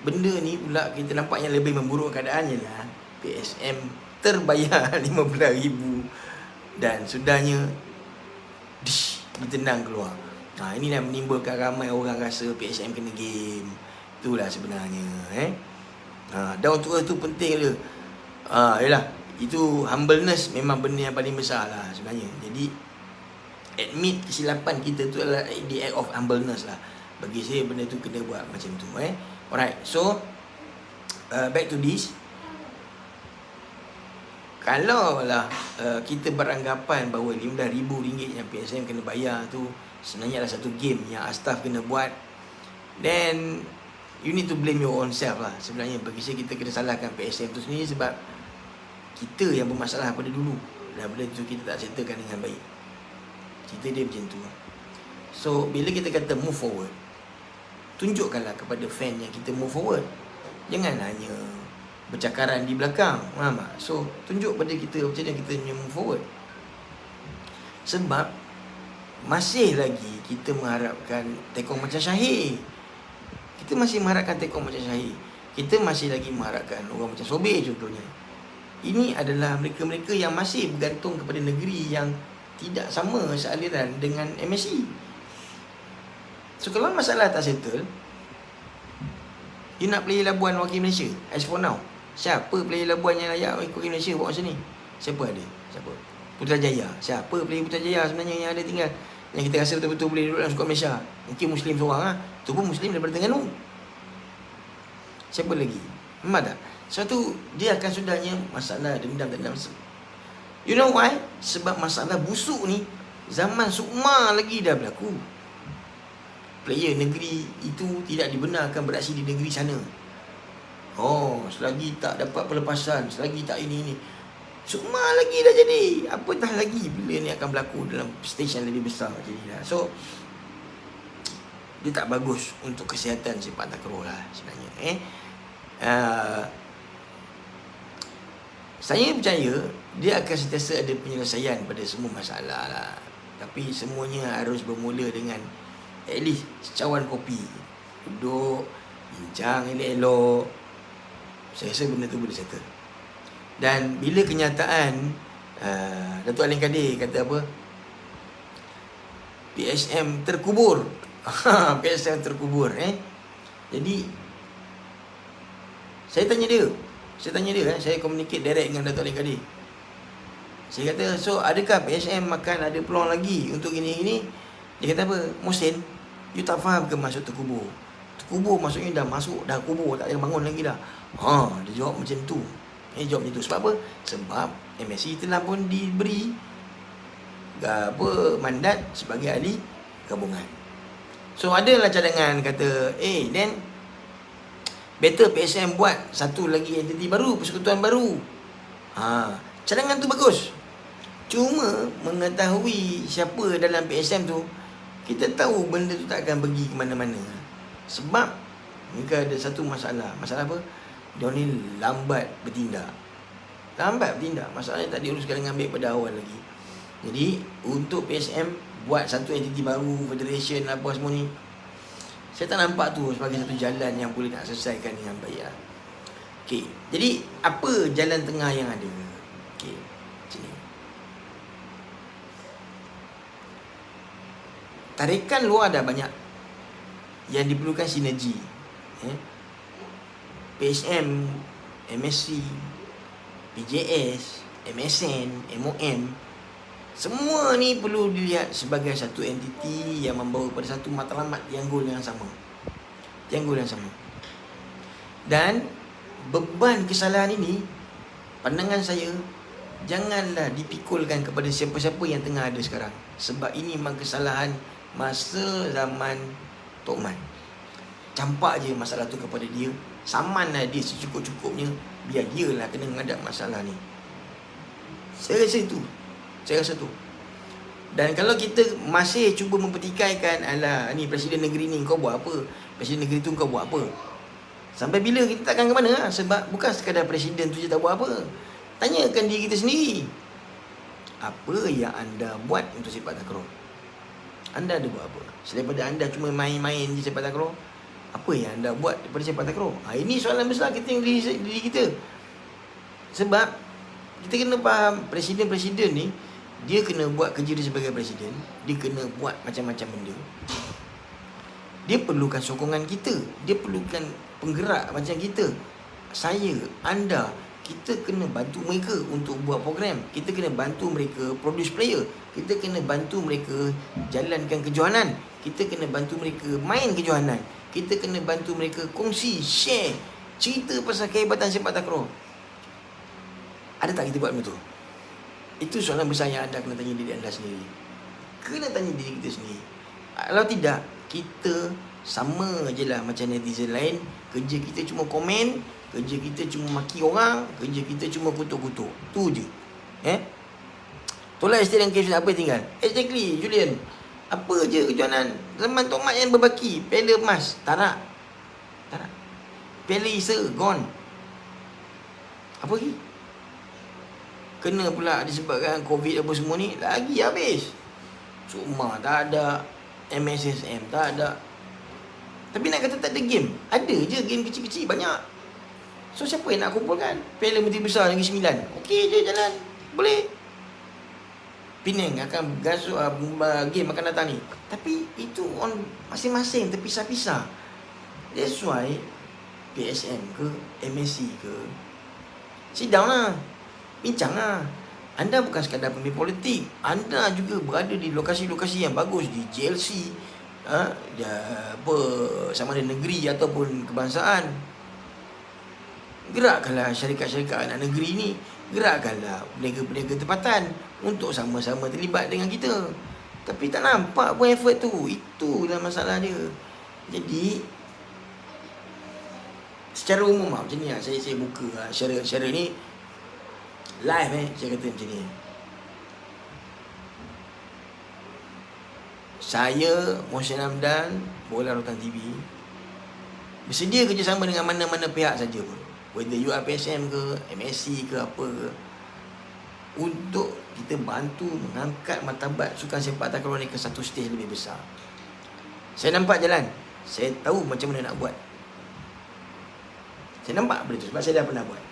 benda ni pula kita nampak yang lebih memburuk keadaan, ialah PSM terbayar 15,000 dan sudahnya ditendang keluar. Ini dah menimbulkan ramai orang rasa PSM kena game. Itulah sebenarnya. Dan untuk itu penting dia. Yalah, itu humbleness memang benda yang paling besar lah sebenarnya. Jadi admit kesilapan kita tu adalah the act of humbleness lah. Bagi saya benda tu kena buat macam tu. Alright, so back to this. Kalau lah kita beranggapan bahawa RM15,000 yang PSM kena bayar tu sebenarnya adalah satu game yang staff kena buat, then you need to blame your own self lah. Sebenarnya bagi saya, kita kena salahkan PSM tu sendiri, sebab kita yang bermasalah pada dulu, dan benda tu kita tak settlekan dengan baik. Cerita dia macam tu. So bila kita kata move forward, tunjukkanlah kepada fan yang kita move forward. Jangan hanya bercakaran di belakang. Faham tak? So tunjuk pada kita macam mana kita move forward. Sebab masih lagi kita mengharapkan tekong macam Syahir. Kita masih mengharapkan tekong macam Syahir. Kita masih lagi mengharapkan orang macam Sobir contohnya. Ini adalah mereka-mereka yang masih bergantung kepada negeri yang tidak sama sealiran dengan MSC. So kalau masalah tak settle, you nak player Labuan wakil Malaysia. As for now, siapa player Labuan yang layak wakil Malaysia buat macam ni? Siapa ada? Siapa? Putrajaya. Siapa player Putrajaya sebenarnya yang ada tinggal, yang kita rasa betul-betul boleh duduk dalam skuad Malaysia? Mungkin Muslim seorang. Tu pun Muslim daripada Terengganu. Siapa lagi? Memang tak? Satu, dia akan sudahnya masalah dendam. You know why? Sebab masalah busuk ni zaman Sukma lagi dah berlaku. Player negeri itu tidak dibenarkan beraksi di negeri sana. Selagi tak dapat pelepasan, selagi tak ini. Sukma lagi dah jadi. Apatah lagi bila ni akan berlaku dalam stage yang lebih besar jadilah. So dia tak bagus untuk kesihatan sepak takraw lah sebenarnya. Saya percaya dia akan sentiasa ada penyelesaian pada semua masalah lah. Tapi semuanya harus bermula dengan at least secawan kopi. Duduk, bincang elok-elok. Saya rasa benda tu boleh settle. Dan bila kenyataan Datuk Ali Kadir kata apa, PSM terkubur. PSM terkubur. Jadi saya tanya dia, saya communicate direct dengan Datuk Ali Kadir. Saya kata, so adakah PSM akan ada peluang lagi untuk ini? Dia kata apa? Mohsin, you tak faham ke maksud terkubur? Terkubur maksudnya dah masuk, dah kubur, tak payah bangun lagi dah. Dia jawab macam tu. Jawab macam tu. Sebab apa? Sebab MSC telah pun diberi mandat sebagai ahli gabungan. So adalah cadangan kata, then better PSM buat satu lagi entiti baru, persekutuan baru. Cadangan tu bagus. Cuma mengetahui siapa dalam PSM tu, kita tahu benda tu tak akan pergi ke mana-mana. Sebab mereka ada satu masalah. Masalah apa? Dia ni lambat bertindak. Masalahnya tak diuruskan dengan baik pada awal lagi. Jadi untuk PSM buat satu entiti baru, federation apa semua ni, saya tak nampak tu sebagai satu jalan yang boleh nak selesaikan dengan baik lah. Okay, jadi apa jalan tengah yang ada? Okay, macam ni. Tarikan luar dah banyak. Yang diperlukan sinergi. PSM, MSC, PJS, MSN, MOM, semua ni perlu dilihat sebagai satu entiti yang membawa pada satu matlamat yang goal yang sama. Dan beban kesalahan ini, pandangan saya, janganlah dipikulkan kepada siapa-siapa yang tengah ada sekarang. Sebab ini memang kesalahan masa zaman Tok Man. Campak je masalah tu kepada dia, samanlah dia secukup-cukupnya, biar dia lah kena menghadap masalah ni. Saya rasa tu. Dan kalau kita masih cuba mempertikaikan, alah ni Presiden Negeri ni kau buat apa, Presiden Negeri tu kau buat apa, sampai bila kita takkan ke mana lah. Sebab bukan sekadar Presiden tu je tak buat apa. Tanyakan diri kita sendiri, apa yang anda buat untuk sepak takraw? Anda ada buat apa? Selain daripada anda cuma main-main je sepak takraw, apa yang anda buat daripada sepak takraw? Ini soalan besar kita yang diri kita. Sebab kita kena faham, Presiden-Presiden ni, dia kena buat kerja dia sebagai Presiden. Dia kena buat macam-macam benda. Dia perlukan sokongan kita. Dia perlukan penggerak macam kita. Saya, anda, kita kena bantu mereka untuk buat program. Kita kena bantu mereka produce player. Kita kena bantu mereka jalankan kejohanan. Kita kena bantu mereka main kejohanan. Kita kena bantu mereka kongsi, share, cerita pasal kehebatan sepak takraw. Ada tak kita buat benda tu? Itu soalan besar yang anda kena tanya diri anda sendiri. Kena tanya diri kita sendiri. Kalau tidak, kita sama je lah macam netizen lain. Kerja kita cuma komen, kerja kita cuma maki orang, kerja kita cuma kutuk-kutuk. Tu je. Tolak estate dan cash, apa yang tinggal? Exactly, Julian. Apa je kejohanan zaman Tok Mat yang berbaki, piala emas, tak nak. Piala Isa, gone. Apa lagi? Kena pula disebabkan COVID apa semua ni, lagi habis. Cuma tak ada, MSSM tak ada. Tapi nak kata tak ada game, ada je game kecil-kecil banyak. So siapa yang nak kumpulkan? Piala Menteri Besar Negeri Sembilan, okey je jalan, boleh. Penang akan gasuk game akan datang ni. Tapi itu on masing-masing, terpisah-pisah. That's why PSM ke, MSC ke, sit down lah, bincang lah. Anda bukan sekadar pemain politik, anda juga berada di lokasi-lokasi yang bagus, di JLC, sama ada negeri ataupun kebangsaan. Gerakkanlah syarikat-syarikat anak negeri ni, gerakkanlah peniaga-peniaga tempatan untuk sama-sama terlibat dengan kita. Tapi tak nampak pun effort tu. Itulah masalah dia. Jadi secara umum macam ni lah, saya buka secara ni live saya kata macam ni. Saya, Mohsin Hamdan, Bola Rotan TV bersedia kerjasama dengan mana-mana pihak saja pun, whether you are PSM ke, MSC ke, apa ke, untuk kita bantu mengangkat martabat sukan sepak takraw ni ke satu stage lebih besar. Saya nampak jalan, saya tahu macam mana nak buat. Saya nampak benda tu sebab saya dah pernah buat.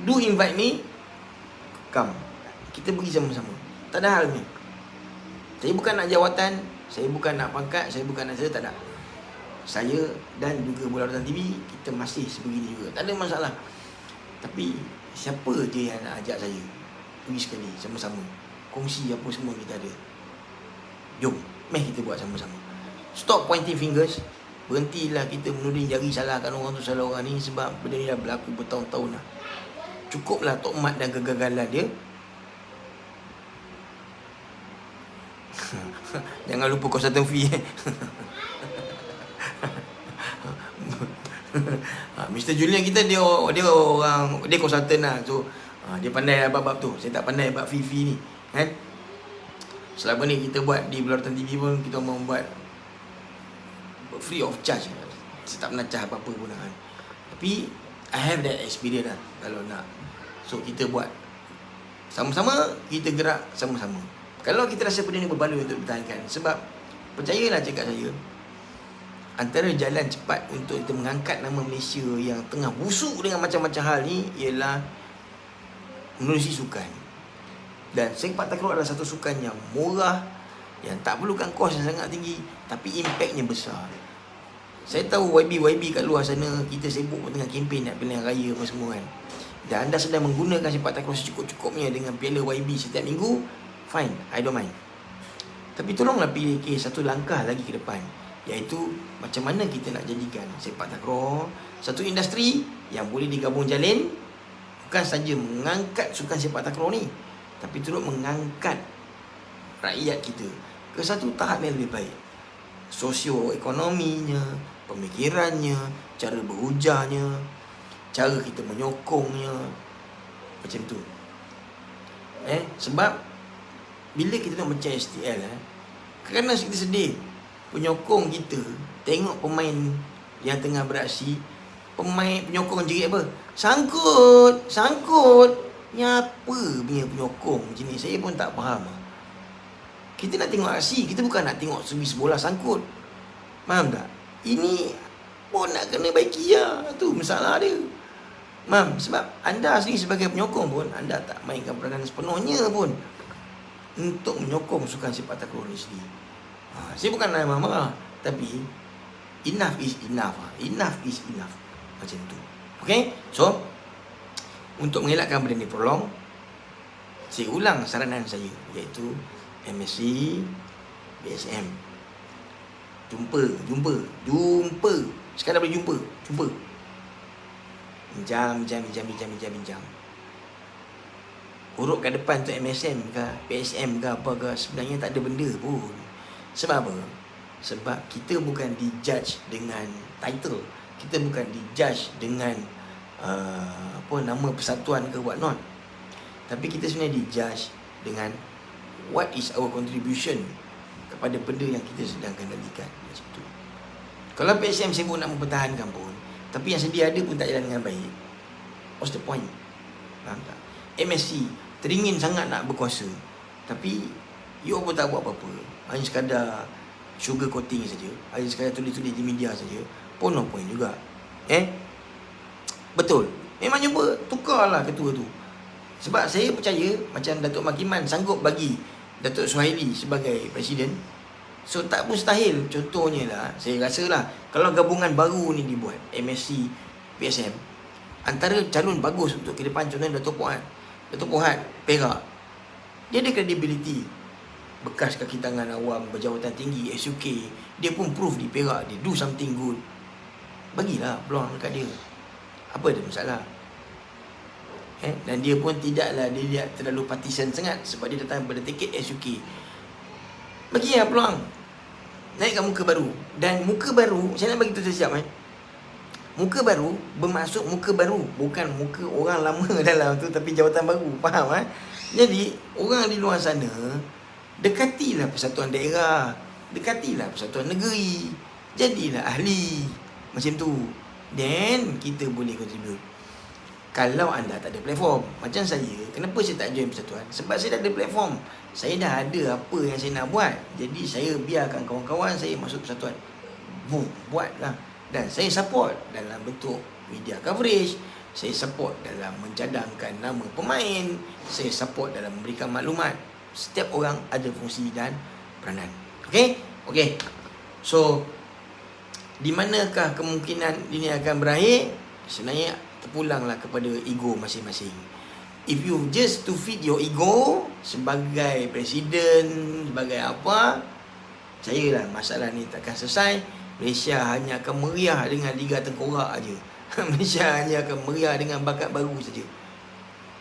Do invite me, come, kita pergi sama-sama. Tak ada hal ni. Saya bukan nak jawatan, saya bukan nak pangkat, saya bukan nak tak ada. Saya dan juga Bola Rotan TV, kita masih sebegini juga, tak ada masalah. Tapi siapa je yang nak ajak saya pergi sekali sama-sama, kongsi apa semua kita ada. Jom, meh kita buat sama-sama. Stop pointing fingers. Berhentilah kita menuding jari salahkan orang tu, salah orang ni. Sebab benda ni dah berlaku bertahun-tahun dah. Cukuplah Tok Mat dan kegagalan dia. Jangan lupa consultant fee. Mr. Julian kita dia orang, dia konsultan lah. So dia pandai bab-bab tu. Saya tak pandai bab Fifi ni, kan. Selama ni kita buat di Belaratan TV pun kita membuat free of charge. Saya tak pernah charge apa-apa pun kan. Tapi I have that experience lah kalau nak. So kita buat sama-sama, kita gerak sama-sama. Kalau kita rasa benda ni berbaloi untuk bertahankan, sebab percayalah cakap saya, antara jalan cepat untuk kita mengangkat nama Malaysia yang tengah busuk dengan macam-macam hal ni ialah menerusi sukan. Dan sepak takraw adalah satu sukan yang murah, yang tak perlukan kos yang sangat tinggi, tapi impactnya besar. Saya tahu YB kat luar sana, kita sibuk tengah kempen nak pilihan raya apa semua kan. Dan anda sedang menggunakan sepak takraw secukup-cukupnya dengan piala YB setiap minggu, fine, I don't mind. Tapi tolonglah pilih satu langkah lagi ke depan, iaitu macam mana kita nak jadikan sepak takraw satu industri yang boleh digabung jalin. Bukan saja mengangkat sukan sepak takraw ni, tapi turut mengangkat rakyat kita ke satu tahap yang lebih baik. Sosioekonominya, pemikirannya, cara berujarnya, cara kita menyokongnya, macam tu. Sebab bila kita nak macam STL, kadang-kadang kita sedih. Penyokong kita tengok pemain yang tengah beraksi, penyokong jerit apa? Sangkut. Ni apa punya penyokong macam ni? Saya pun tak faham. Kita nak tengok aksi, kita bukan nak tengok servis bola sangkut. Faham tak? Ini pun nak kena baiki lah. Tu masalah dia. Faham? Sebab anda sendiri sebagai penyokong pun, anda tak mainkan peranan sepenuhnya pun untuk menyokong sukan sepak takraw ni sendiri. Saya bukan nak marah, tapi enough is enough. Enough is enough. Macam tu. Okay? So, untuk mengelakkan benda ni prolong, saya ulang saranan saya, iaitu MSc, BSM. Jumpa. Sekadar boleh jumpa. Bincang. Urut kat depan tu MSM ke, PSM ke apa ke, sebenarnya tak ada benda pun. Sebab apa? Sebab kita bukan dijudge dengan title. Kita bukan dijudge dengan nama persatuan ke what not. Tapi kita sebenarnya dijudge dengan what is our contribution kepada benda yang kita sedang kendalikan. Macam tu. Kalau PSM sibuk nak mempertahankan pun, tapi yang sedia ada pun tak jalan dengan baik, what's the point? Faham tak? MSc teringin sangat nak berkuasa, tapi you pun tak buat apa-apa, hanya sekadar sugar coating saja, hanya sekadar tulis-tulis di media saja, pun no point juga. Betul, memang cuba tukarlah ketua tu. Sebab saya percaya macam Datuk Makiman sanggup bagi Datuk Suhaili sebagai presiden, so tak mustahil. Contohnya lah, saya rasa lah, kalau gabungan baru ni dibuat, MSc, PSM, antara calon bagus untuk ke depan, contohnya Datuk Pohat, Perak, dia ada credibility, bekas kaki tangan awam, berjawatan tinggi, SUK, dia pun proof di Perak, dia do something good. Bagilah peluang dekat dia. Apa ada masalah? Dan dia pun tidaklah dilihat terlalu partisan sangat, sebab dia datang pada tiket SUK. Bagilah peluang, naikkan muka baru. Dan muka baru, saya nak bagi tu siap. Muka baru bermaksud muka baru, bukan muka orang lama dalam tu tapi jawatan baru. Faham? Jadi orang di luar sana, dekatilah persatuan daerah, dekatilah persatuan negeri, jadilah ahli. Macam tu, then kita boleh contribute. Kalau anda tak ada platform, macam saya, kenapa saya tak join persatuan? Sebab saya dah ada platform, saya dah ada apa yang saya nak buat. Jadi saya biarkan kawan-kawan saya masuk persatuan, buatlah. Dan saya support dalam bentuk media coverage, saya support dalam mencadangkan nama pemain, saya support dalam memberikan maklumat. Setiap orang ada fungsi dan peranan. Okay? So, di manakah kemungkinan ini akan berakhir? Sebenarnya terpulanglah kepada ego masing-masing. If you just to feed your ego sebagai presiden, sebagai apa, percayalah masalah ni takkan selesai. Malaysia hanya akan meriah dengan Liga Tengkorak aja. Malaysia hanya akan meriah dengan bakat baru saja.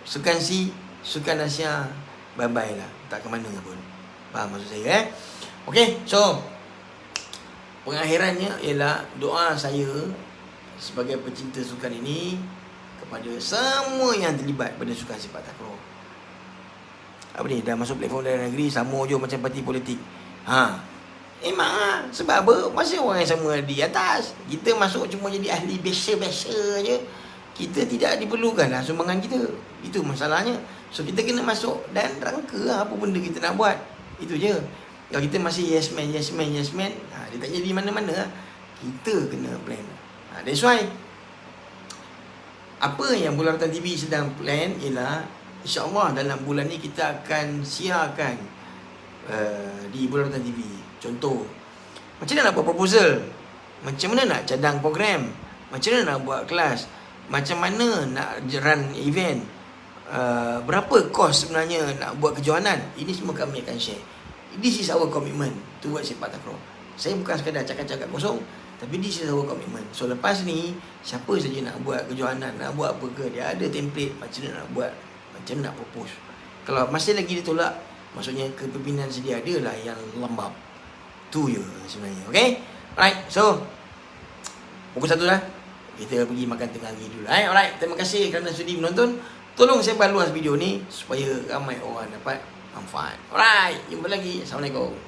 Sukan C, Sukan Asia, bye-bye lah, tak ke mana pun. Faham maksud saya? Okay, so pengakhirannya ialah doa saya sebagai pecinta sukan ini kepada semua yang terlibat pada sukan sepak takraw. Apa ni, dah masuk platform dalam negeri sama je macam parti politik. Memang lah. Sebab apa? Masih orang yang sama di atas. Kita masuk cuma jadi ahli biasa-biasa je. Kita tidak diperlukan lah sumbangan kita. Itu masalahnya. So kita kena masuk dan rangka lah apa benda kita nak buat. Itu je. Kalau kita masih yes man, dia tak jadi mana-mana lah. Kita kena plan. That's why apa yang Bola Rotan TV sedang plan ialah InsyaAllah dalam bulan ni kita akan siarkan di Bola Rotan TV. Contoh, macam mana nak buat proposal, macam mana nak cadang program, macam mana nak buat kelas, macam mana nak run event, berapa kos sebenarnya nak buat kejohanan. Ini semua kami akan share. This is our commitment towards sepak takraw. Saya bukan sekadar cakap-cakap kosong, tapi this is our commitment. So lepas ni, siapa saja nak buat kejohanan, nak buat apa ke, dia ada template macam mana nak buat, macam mana nak propose. Kalau masih lagi ditolak, maksudnya kepimpinan sedia adalah yang lembab. Tu je sebenarnya. Okay? Alright, so pukul 1 dah. Kita pergi makan tengah hari dulu. Alright, terima kasih kerana sudi menonton. Tolong sebar luas video ni supaya ramai orang dapat manfaat. Alright, jumpa lagi. Assalamualaikum.